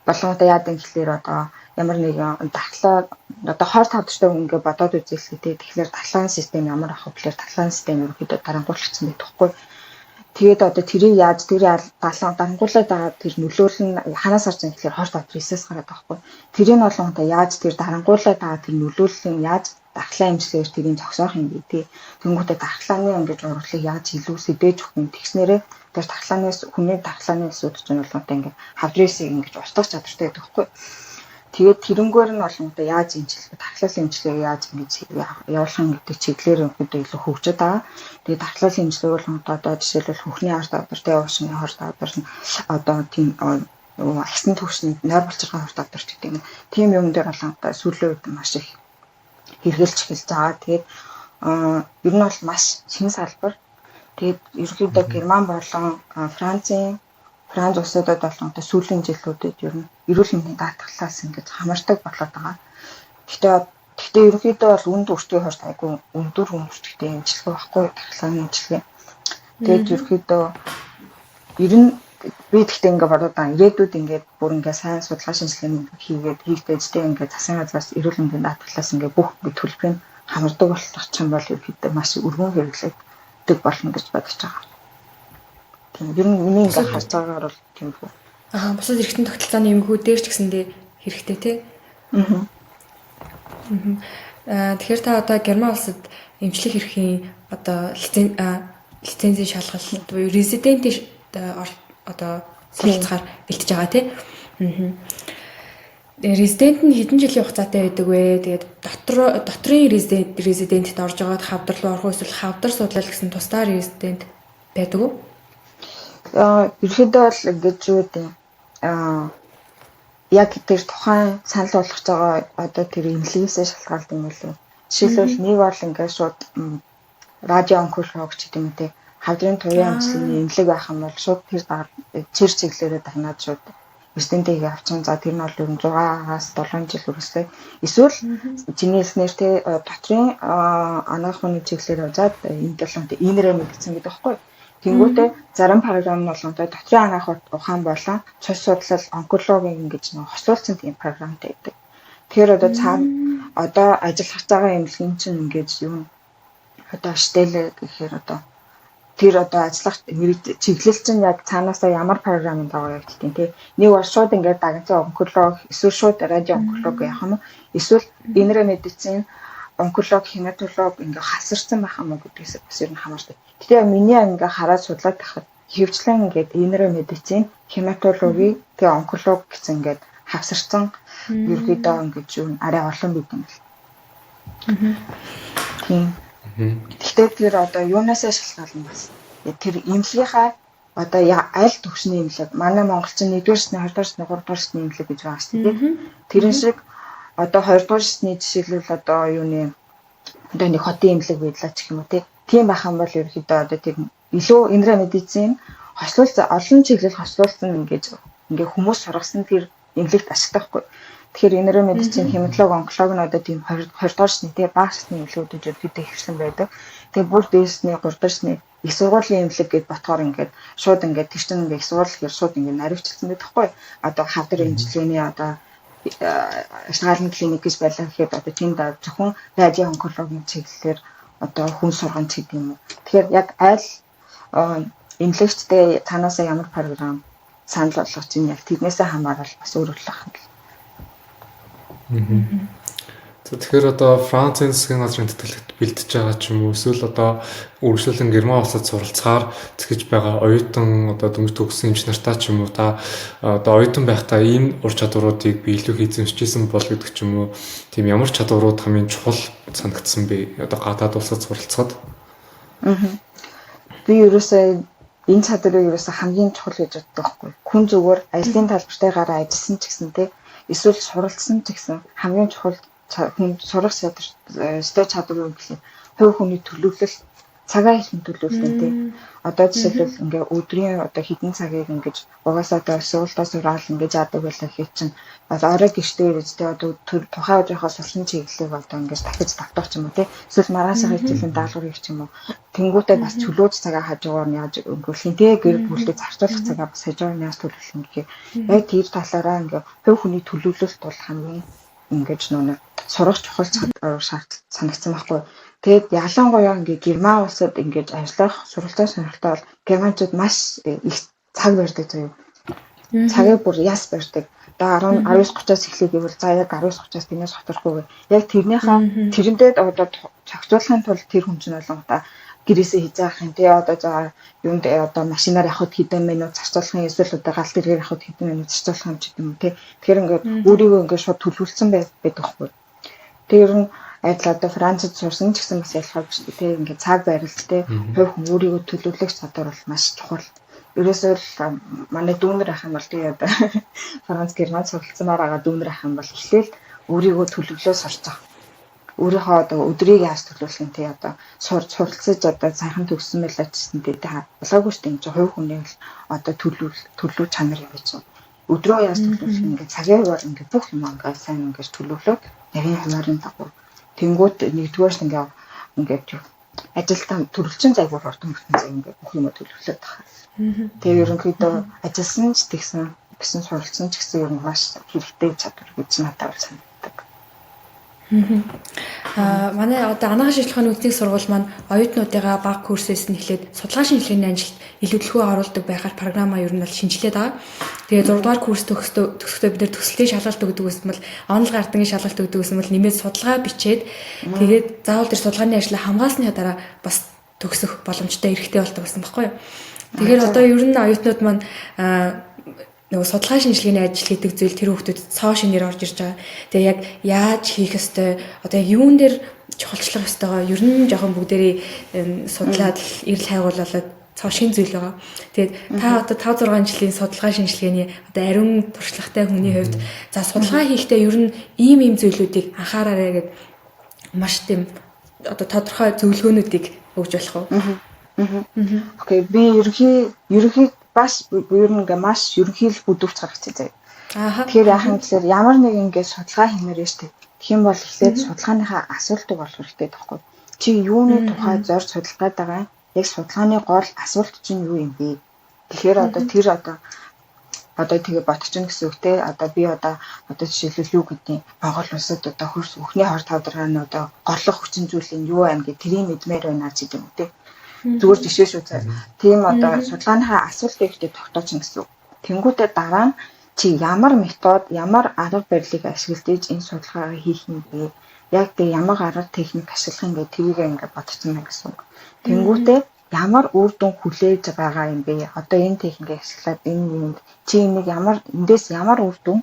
болгоомжтой яадаг гэхэлэр одоо ямар нэгэн дархлаа одоо хорт хавдртай хүн ингээ бодоод үзэлтэй. Тэгэхээр дархлааны систем ямар ах вэ гэхээр дархлааны систем ерөөдөө дарангуулчихсан байдаг таахгүй. Тэгээд одоо тэрийг яаж дарангуулаад байгаа тэр нөлөөлөл нь ханаас гарч байгаа гэхээр хорт хавдрын эсээс гараад байгаа таахгүй. Тэрийг болгоомжтой яаж тэр дарангуулаад байгаа тэр нөлөөллийг яаж дархлаа эмчилгээр тэрийг зогсоох юм бэ тий. Тэнгүүтээ дархлааны ингэж урлагийг яаж илүү сэдэж өгөх юм тэгснээрээ тэр хүний дархлааны асуудал чинь болгоомжтой ингээ хавдрыг ингэж устгах чадвартай байдаг байхгүй. Тэгээд тэрнгүүр нь болгоомжтой яаж эмчилгээ дархлаалын эмчилгээг яаж ингэж явуулах юм гэдэг чиглэлээр өнөөдөр илүү хөгжөд байгаа. Тэгээд дархлаалын эмчилгээ болгоомжтой одоо жишээлбэл хөхний арт авдартай уушны хорт авдар нь одоо тийм агсны төвшний нойр булчирхай хорт авдарч гэдэг юм. Тийм юм дээр болгоомжтой сүүлийн үед маш их хэрэгжилж эхэлж байгаа. Тэгээд ер нь бол маш шинэ салбар. Тэгээд ерөнхийдөө Герман болон Францын Франц улсуудад болгонтой сүүлийн жилүүдэд ер нь эрүүл мэндийн даатгалаас ингэж хамаардаг болоод байгаа. Гэхдээ ерөнхийдөө бол үнд өртгийн хувьд айгүй өндөр үнэртэгтэй имчилгээ байхгүй тахлааны имчилгээ. Тэгээд ерөнхийдөө ер нь би тэгтээ ингээ бодоод байгаа. Ирээдүйд ингээд бүр ингээ сайн судалгаа шинжилгээ хийгээд хийгдээжтэй ингээ засгийн газраас эрүүл мэндийн даатгалаас ингээ бүх төлбөрийг хамардаг болох юм бол ерөнхийдөө маш өргөн хэрэглэгдэх болно гэж бодож байгаа. Тийм ер нь миний ингээ харж байгаагаар бол тийм үү. Бусад эргэтэн тогтолцооны эмгэгүүд дээр ч гэсэндээ хэрэгтэй тий. Тэгэхээр та одоо Герман улсад эмчлэх эрхийн одоо лицензийн шалгалт буюу резидентийн одоо суралцахаар бэлтэж байгаа тий. Резидент нь хэдэн жилийн хугацаатай байдаг вэ? Тэгээд дотрын резидентэд орж байгаад хавдар руу орох эсвэл хавдар судлал гэсэн тусдаа резидент байдаг уу? Ерөнхийдөө бол ингэж юу гэдэг яг тэр тухайн санал болгож байгаа одоо тэр эмнэлгээс шалтгаалдаг юм лээ. Жишээлбэл нэг бол ингээд шууд радио онколог ч гэдэг юм те хавдрын туяа амжилтны эмнэлэг байх юм бол шууд тэр чир чиглэлээр дарнаад шууд резидентийг авчин. За тэр нь бол ер нь 6-аас 7 жил үргэлжлэе. Эсвэл чиний хэлснээр те дотрын анагаах ухааны чиглэлээр заад энэ талаант инэрэ мэдсэн гэдэг байхгүй. Тэнгүүтээ зарим програм нь болгонтой дотрын анагаах ухаан болон цус судлал онкологийн ингэж нэг хослуулсан тийм програмтай байдаг. Тэгэхээр одоо цаана одоо ажиллах цагаан эмнэлгийн чинь ингэж юм одоо штэлэ гэхээр одоо тэр одоо ажиллах чиглэл чинь яг цаанаасаа ямар програмд байгаа юм гэдэг тийм. Нэг бол шууд ингээд дагнцсан онколог эсвэл шууд радио онколог явах юм. Эсвэл инэрэ медицин онколог, хематолог ингээ хасарсан байх юм уу гэдгээс бас ер нь хамаардаг. Тэгээ миний ингээ хараад судлаад тахад хөвчлэн ингээд инэрэ медицин, хематологи, тэгээ онколог гэсэн ингээд хавсарсан ерөөдөө ингээд юу арай олон бид юм л. Гэхдээ тэр одоо юунаас шалтгаална бас. Тэр эмнэлгийнхаа одоо аль төвшний эмнэлэг манай монголчин 1-р шатны, 2-р шатны, 3-р шатны эмнэлэг гэж байгаа шүү дээ. Тэрэн шиг одоо 2-р шатны жишээлбэл одоо юуны одоо нэг хотын эмнэлэг байдлаа ч юм уу тийм байх юм бол ерөөхдөө одоо тэр илүү инэрэ медицин хослуулсан олон чиглэл хослуулсан ингээ хүмүүс сургасан тэр эмнэлэгт ашигтайхгүй. Тэгэхээр инэрэ медицин, хематолог, онколог нь одоо тийм 20-р шатны тий бага шатны эмнэлгүүд ерөөхдөө ихсэн байдаг. Тэгээ бүр дээсний 3-р шатны их сургуулийн эмнэлэг гэд ботхоор ингээд шууд ингээд тэр чинь ингээ их сургууль гэхээр шууд ингээ наривчлсан байдаг хгүй. Одоо хавдар эмчилгээний одоо шагаалны клиник гэж байлаа гэхэд одоо тэнд зөвхөн радио онкологийн чиглэлээр одоо хүн сургамж гэдэг юм уу. Тэгэхээр яг аль эмнэлэгчтэй цаанаасаа ямар програм санал болгох чинь яг тэрнээсээ хамаарал бас өөрчлөх юм. Тэгэхээр одоо Францын засгийн газрын тэтгэлэгт бэлдэж байгаа ч юм уу эсвэл одоо үргэлжлүүлэн Герман улсад суралцахаар зэхэж байгаа оюутан одоо дөнгөж төгссөн эмч нартай ч юм уу та одоо оюутан байхдаа энэ ур чадваруудыг би илүү эзэмшижсэн бол гэдэг ч юм уу тийм ямар чадварууд хамгийн чухал санагдсан бэ одоо гадаад улсад суралцахад? Би ерөөсөө энэ чадварыг ерөөсөө хамгийн чухал гэж боддог байхгүй. Хүн зүгээр ажлын талбартайгаараа ажилласан ч гэсэн те эсвэл суралцсан ч гэсэн хамгийн чухал хүн сурах чадвар гэхэл хувь хүний төлөвлөлт цагаан хэлний төлөвлөлт тий. Одоо жишээлбэл ингээ өдрийн одоо хэдэн цагийг ингэж угаасаа одоо суултаа сураал ингэж яадаг байлаа гэхэд чинь орой гэртээ ирээд одоо тухайн өдрийнхөө сурсан чиглэлийг одоо ингэж дахиж давтах ч юм уу тий. Эсвэл мараасаа хичээлийн даалгаврыг ч юм уу. Тэнгүүтээ бас чөлөөж цагаа хажуугаар нь яаж өнгөрөх юм тий. Гэр бүлдээ зарцуулах цагаа бас хажуугаар нь яаж төлөвлөх юм гэхээр яг тэр талаараа ингээ хувь хүний төлөвлөлт бол хамгийн ингэж нөө сурах чухал шаардлага санагдсан байхгүй. Тэгээд ялангуяа ингээ Герман улсад ингэж ажиллах суралцах сонирхолтой бол германчууд маш их цаг барьдаг заяа. Цагийг бүр яс барьдаг. Одоо 19:30-аас эхлэх гэвэл за яг 19:30-аас бинээс хоцорхгүйгээр яг тэрнийхээ тэрэндээ одоо цогцолохын тулд тэр хүн чинь болгоомжтой гэрээсээ хийж байгаа юм тий. Одоо за юунд одоо машинаар явхад хэдэн минут зарцуулах юм эсвэл одоо галт тэргээр явхад хэдэн минут зарцуулах юм ч гэдэг юм тий. Тэгэхээр ингээд өөрийгөө ингээд шууд төлөвлөсөн байдаг байхгүй. Тэр нь адил одоо Францад сурсан ч гэсэн бас ялгаа биш тий. Ингээд цаг барилттай хувь хүн өөрийгөө төлөвлөх чадвар бол маш чухал. Ерөөсөө л манай дүүнэр ах юм бол тий одоо Франц Герман суралцсанаар байгаа дүүнэр ах юм бол эхлээл өөрийгөө төлөвлөө сурч байгаа. өөрийнхөө одоо өдрийг яаж төлөвлөх юм те одоо суралцаж одоо сайхан төгссөн байлаа гэсэн те болоогүй шүү дээ. Энд чинь хувь хүний л одоо төлөв чанар юм гэж. Өдрөө яаж төлөвлөх юм ингээд цагийн хуваар ингээд бүх юм ингээд сайн ингээд төлөвлөөд нарийн хямрын дагуу тэнгууд нэгдүгээр нь ингээд ажилтаа төрөлчин зайгуур ордон бүтэн ингээд бүх юм төлөвлөд байгаа. Тэгээ ерөнхийдөө ажилласан ч тэгсэн суралцсан ч гэсэн ер нь маш хэрэгтэй чадвар гэж надад санагддаг. Манай одоо анагаах шинжилгээний үндэсний сургууль маань оюутнуудыгаа бага курсээс нь эхлээд судалгаа шинжилгээний ажилд илүү төлхөө оруулдаг байхаар програмаа ер нь бол шинжилээд байгаа. Тэгээ 6 дугаар курс төгсөхдөө бид нэр төсөлтийн шалгалт өгдөг гэсэн бол онл гардангийн шалгалт өгдөг гэсэн бол нэмээд судалгаа бичээд тэгээд заавал тэр судалгааны ажлаа хамгаалсны дараа бас төгсөх боломжтой эрхтэй болдог гэсэн баггүй юу. Тэгэхээр одоо ер нь оюутнууд маань нөгөө судалгаа шинжилгээний ажил хийдэг зүйл тэр хүмүүсд цоо шинээр орж ирж байгаа. Тэгээ яг яаж хийх ёстой, одоо яг юун дээр чухалчлах ёстойгоо ер нь жоохон бүгдээрээ судлаад эрэл хайгууллаад цоо шин зүйл байгаа. Тэгээд та одоо 5-6 жилийн судалгаа шинжилгээний одоо ариун туршлагатай хүний хувьд за судалгаа хийхдээ ер нь ийм зүйлүүдийг анхаараарай гэд маш тийм одоо тодорхой зөвлөгөөнүүдийг өгж болох уу? Окей, би ерөнхий бас ер нь ингээ маш ерөнхийлөл бүдүүрч гаргаж заяа. Тэгэхээр яах юм гэхээр ямар нэг ингээ судалгаа хиймээр штэ. Тэгэх юм бол эхлээд судалгааныхаа асуултыг олох хэрэгтэй байхгүй. Чи юуны тухай зорж судалгаад байгаа юм? Яг судалгааны гол асуулт чинь юу юм бэ? Тэгэхээр одоо тэгээ ботчихно гэсэн үгтэй. Одоо би одоо жишээлбэл юу гэдгийг Монгол улсад одоо хөхний хор тавдаргаа нь одоо горлох хүчин зүйл нь юу байна гэх тэрийг мэдмээр байна ч гэдэг юм те. Зүгээр жишээ шүү цаа. Тийм одоо судалгааныхаа асуултыг ихтэй тогтооч гэсэн үг. Тэнгүүтээ дараа нь чи ямар метод, ямар арга барилыг ашиглаж энэ судалгаагаа хийх юм бэ? Яг тэг ямар арга техник ашиглах юм бэ? Тэрийг ингээд бодсон мэн гэсэн үг. Тэнгүүтээ ямар үр дүн хүлээж байгаа юм бэ? Одоо энэ техникийг ашиглаад энэ юмд чи эндээс ямар үр дүн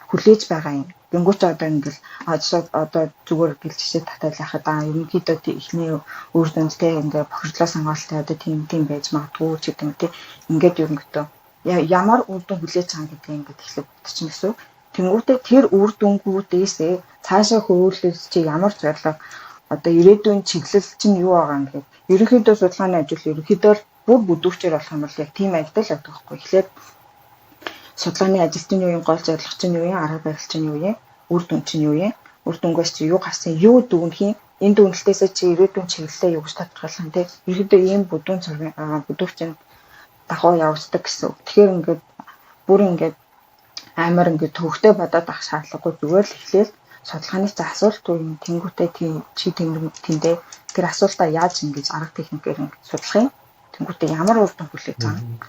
хүлээж байгаа юм? Тэнгүүт одоо ингээл одоо зүгээр гэл жишээ татуулахад ерөнхийдөө ихний үр дүнтэй ингээ бохирдлоо сонгоолтой одоо тийм байж магадгүй ч гэдэг юм те. Ингээд ерөнхийдөө ямар үр дүн хүлээж байгаа гэдгийг ингээд эхлэх бодчих гэсэн. Тэнгүүтээ тэр үр дүнгуудээсээ цаашаа хөрвүүлж чи ямар зорилго одоо ирээдүйн чиглэл чинь юу байгаа юм гэхэд ерөнхийдөө судалгааны ажил ерөнхийдөө бүр бүдүүрчээр болох юм бол яг тийм ажилтал явдаг байхгүй. Эхлээд судалгааны ажилтны үеийн гол зорилго чинь юу юм, арга барил чинь юу юм, үр дүн чинь юу юм, үр дүнгээс чи юу гарсан, юу дүгнэх юм, энэ дүгнэлтээс чи ирээдүйн чиглэлээ юу гэж тодорхойлох юм те. Ерөнхийдөө ийм бүдүүрчин дагуу явагддаг гэсэн. Тэгэхээр ингээд бүр ингээд амар ингээд төвхтэй бодоод авах шаардлагагүй зүгээр л эхлээл судалгааны асуулт үеийн тэнгүүтээ тэндээ тэр асуултаа яаж ингэж арга техникээр судлах юм. Тэнгүүтээ ямар үр дүн хүлээж байгаа юм.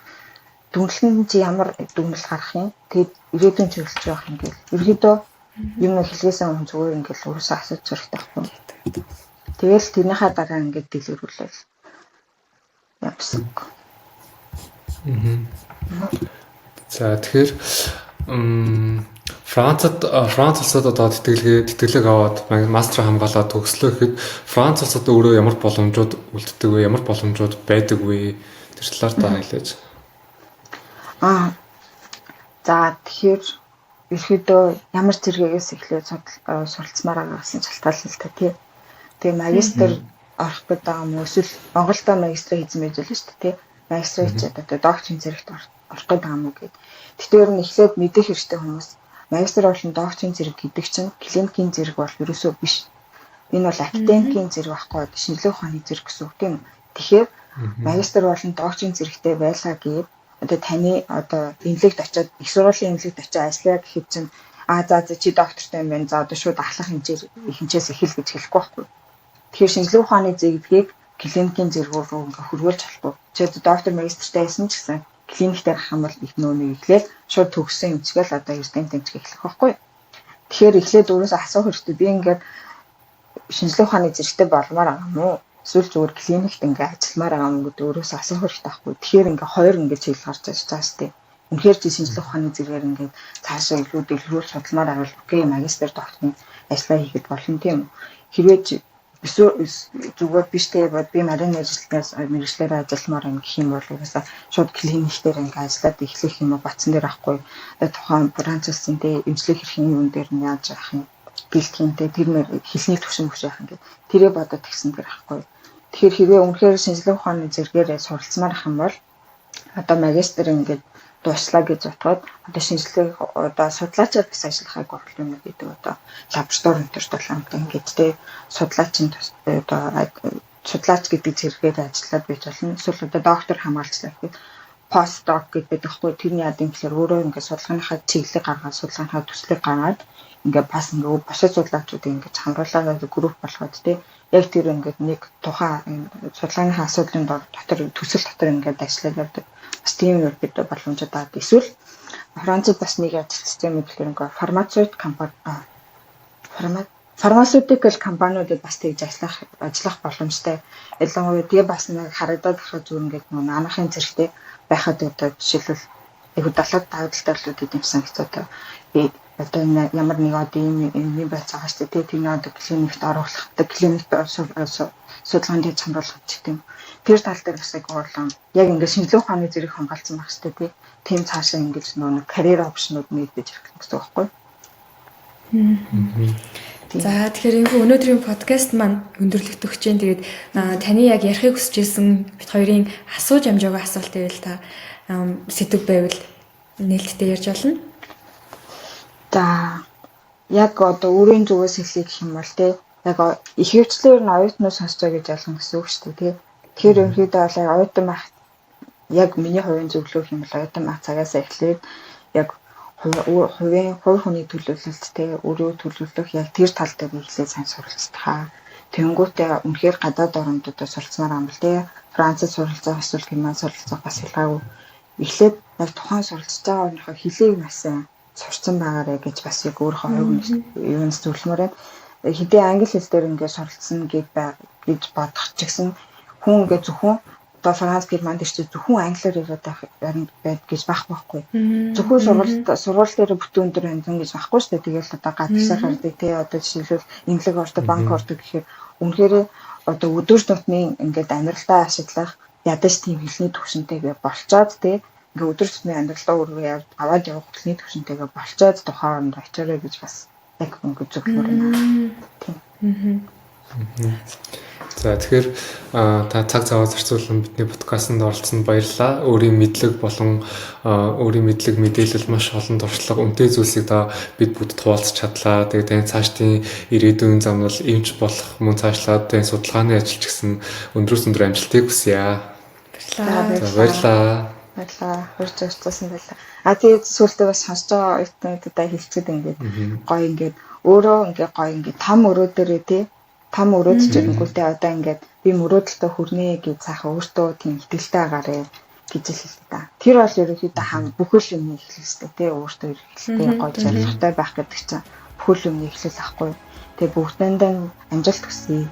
Дүнлэн чи ямар дүгнэлт гарах юм. Тэгээд ирээдүйн чиглэлж явах юм гээл. Ерөнхийдөө юм хэлгээсэн хүн зүгээр ингээд өөрөөсөө асууж хэрэгтэй байхгүй. Тэгэл тэрнийхээ дараа ингээд дэлгэрүүлээл явсан. За тэгэхээр Франц улсад одоо тэтгэлэг аваад мастер хамгаалаад төгслөө гэхэд Франц улсад өөрөө ямар боломжууд үлддэг вэ? Ямар боломжууд байдаг вэ? Тэр талаар та хэлээч. За тэгэхээр ерөөдөө ямар зэрэгээс эхлээд суралцмаар байгаа гэсэн шалтгаалтай тий. Тэгээ магистр орох гэдэг юм уу? Эсвэл Монголд магистр хийсэн байж л шүү дээ тий. Магистр хийгээд одоо докторийн зэрэгт орох гэдэг юм уу гэд. Тэгэхээр нь эхлээд мэдэх хэрэгтэй хүмүүс магистр болон докторийн зэрэг гэдэг чинь клиникийн зэрэг бол ерөөсөө биш. Энэ бол академикийн зэрэг байхгүй шинжилгээ ухааны зэрэг гэсэн үг тийм. Тэгэхээр магистр болон докторийн зэрэгтэй байлаа гэвэл одоо таны одоо эмнэлэгт очиод их сургуулийн эмнэлэгт очиод ажиллая гэхэд чинь за чи доктортой юм байна. За одоо шууд ахлах хэмжээс эхэл гэж хэлэхгүй байхгүй. Тэгэхээр шинжилгээ ухааны зэрэгийг клиникийн зэрэг рүү ингээ хөрвүүлж болохгүй. Чи доктор магистртай байсан ч гэсэн клиник дээр хам бол их нөөнийг эхлээл шууд төгссөн юмчгээл одоо эрдэнэ тэмцэх эхлэх байхгүй. Тэгэхээр эхлээд өөрөөсөө асуух хэрэгтэй. Би ингээд шинжилгээ ухааны зэрэгтэй болмоор байгаа юм уу? Эсвэл зүгээр клиникт ингээд ажилламаар байгаа юм гэдэг өөрөөсөө асуух хэрэгтэй байхгүй. Тэгэхээр ингээд хоёр ингээд чиглэл гарч ирж байгаа шүү дээ. Үнэхээр чи шинжилгээ ухааны зэрэгээр ингээд цаашаа илүү дэлгэрүүлж судалмаар авал окей магистр докторийн ажиллаа хийхэд болно тийм үү? Хэрвээ зүгээр биш те би марийн мэргэжлээр ажилламаар юм гэх юм бол угаасаа шууд клиникээр ингээд ажиллаад эхлэх юм уу батсан дээр авахгүй тухайн Франц улсын те эмчилгээ хэрхэн юм дээр нь яаж яах юм бэлтгэнтэй тэр хэлний төвшин мөч яах ингээд тэрээ бодоод тэгсэн дэр ахгүй. Тэгэхээр хэрвээ үнэхээр шинжлэх ухааны зэрэгээрээ суралцмаар ах юм бол одоо магистр ингээд дууслаа гэж бодоход одоо шинжлэх одоо судлаачаар бас ажиллахыг оролт юм гэдэг одоо лаборатори өнтер тулаамтай ингээд тэ судлаачийн одоо судлаач гэдэг зэрэгээр ажиллаад байж болно. Эсвэл одоо доктор хамгаалчлаа гэхэд постдок гэдэг байхгүй тэрний яд юм гэхээр өөрөө ингээд судалгааныхаа чиглэлийг гаргаад судалгааныхаа төслийг гаргаад ингээд бас ингээд босод судлаачуудыг ингээд хамруулаад групп болгоод тэ яг тэр ингээд нэг тухайн судалгааныхаа асуудлын дотор төсөл дотор ингээд ажиллаад явдаг. Бас тийм юм бид боломжтой даа. Эсвэл Францад бас нэг ажилтсан юм гэхээр ингээд фармацевтикал компаниудад бас тэгж ажиллах боломжтой. Ялангуяа тэгээ бас нэг харагдаад ахад зүгээр ингээд анахын зэрэгтэй байхад одоо жишээлбэл яг 70 давталтууд гэдэмсэн хэвчээ одоо ямар нэг одоо юм байцаагаа шүү дээ. Тийм одоо клиникт оруулахдаг клиникт судалгаанд хамруулах гэх юм. Тэр тал дээр бас яг уурлан яг ингээд шинжлэх ухааны зэрэг хамгаалсан байх шүү дээ. Тийм цаашаа ингээд нэг карьер опшнууд нэгдэж ирэх гэсэн үг байхгүй. За тэгэхээр энэ өнөөдрийн подкаст маань өндөрлөгдөх гэж байна. Тэгээд таны яг ярихыг хүсэж ирсэн бит хоёрын асууж амжаагүй асуулт байвал та сэдв байвал нээлттэй ярьж болно. За яг одоо өөрийн зүгээс хэлхий гэх юм бол те яг их хвчлэр нь оюутнууд сонсцоо гэж ялгана гэсэн үг шүү дээ. Тэгэхээр ерөнхийдөө бол яг оюутан байх яг миний хувийн зөвлөх юм бол оюутан байх цагаас эхлээд яг хувь хүний төлөвлөлт те өөрөө төлөвлөх яг тэр тал дээр ихлээр сайн суралцдаг. Тэнгүүтээ үнэхээр гадаад орнуудад суралцмаар юм бол те Францад суралцах эсвэл Германд суралцах бас ялгаагүй. Эхлээд яг тухайн суралцж байгаа өөрийнхөө хэлийг маш сайн сурцсан байгаарэ гэж бас яг өөрийнхөө юунаас зөвлөмөр байна. Хэдий англи хэл дээр ингээд суралцсан гэж бодох ч гэсэн хүн ингээд зөвхөн одоо Франц Германд ирсэн зөвхөн англиар яриад байд гэж байхгүй. Зөвхөн сургууль дээр бүтэн өндөр хэмжээ гэж байхгүй шүү дээ. Тэгэл одоо гадагшаа гардаг тий одоо жишээлбэл инглиг ордог, банк ордог гэхээр үнэхээр одоо өдөр тутмын ингээд амьдралдаа ашиглах ядаж тийм хэлний төвшөнтэйгээ болцоод тий ингээ өдөр тутмын амьдралдаа өөрөө аваад явах хэлний төвшөнтэйгээ болцоод тухайн оронд очиорой гэж бас яг ингээ зөвлөмөр байна. Тийм. За тэгэхээр та цаг зав зарцуулан бидний подкастт оролцсонд баярлалаа. Өөрийн мэдлэг болон өөрийн мэдлэг мэдээлэл маш олон туршлага үнэтэй зүйлсийг бид бүгд хуваалцах чадлаа. Тэгээд таны цаашдын ирээдүйн зам бол эмч болох мөн цаашлаад таны судалгааны ажил ч гэсэн өндрөөс өндөр амжилтыг хүсье. Баярлалаа. Хурц устсан байлаа. Тэгээд сүүлдээ бас сонсож байгаа оюутнуудаа хэлцээд ингээд гоё ингээд өөрөө ингээд гоё ингээд там өрөө дээрээ тий там өрөөд ч ингэвтэй одоо ингээд би мөрөөдөлтөд хүрнэ гэж цаахан өөртөө тийм итгэлтэй агаарэ гэж хэлдэг та. Тэр бол ерөнхийдөө бүхэл юмны эхлэлтэй тий өөртөө эргэлтэй гоё зорилготой байх гэдэг чинь бүхэл юмны эхлэл ахгүй. Тэгээ бүгдэндээ амжилт хүсье.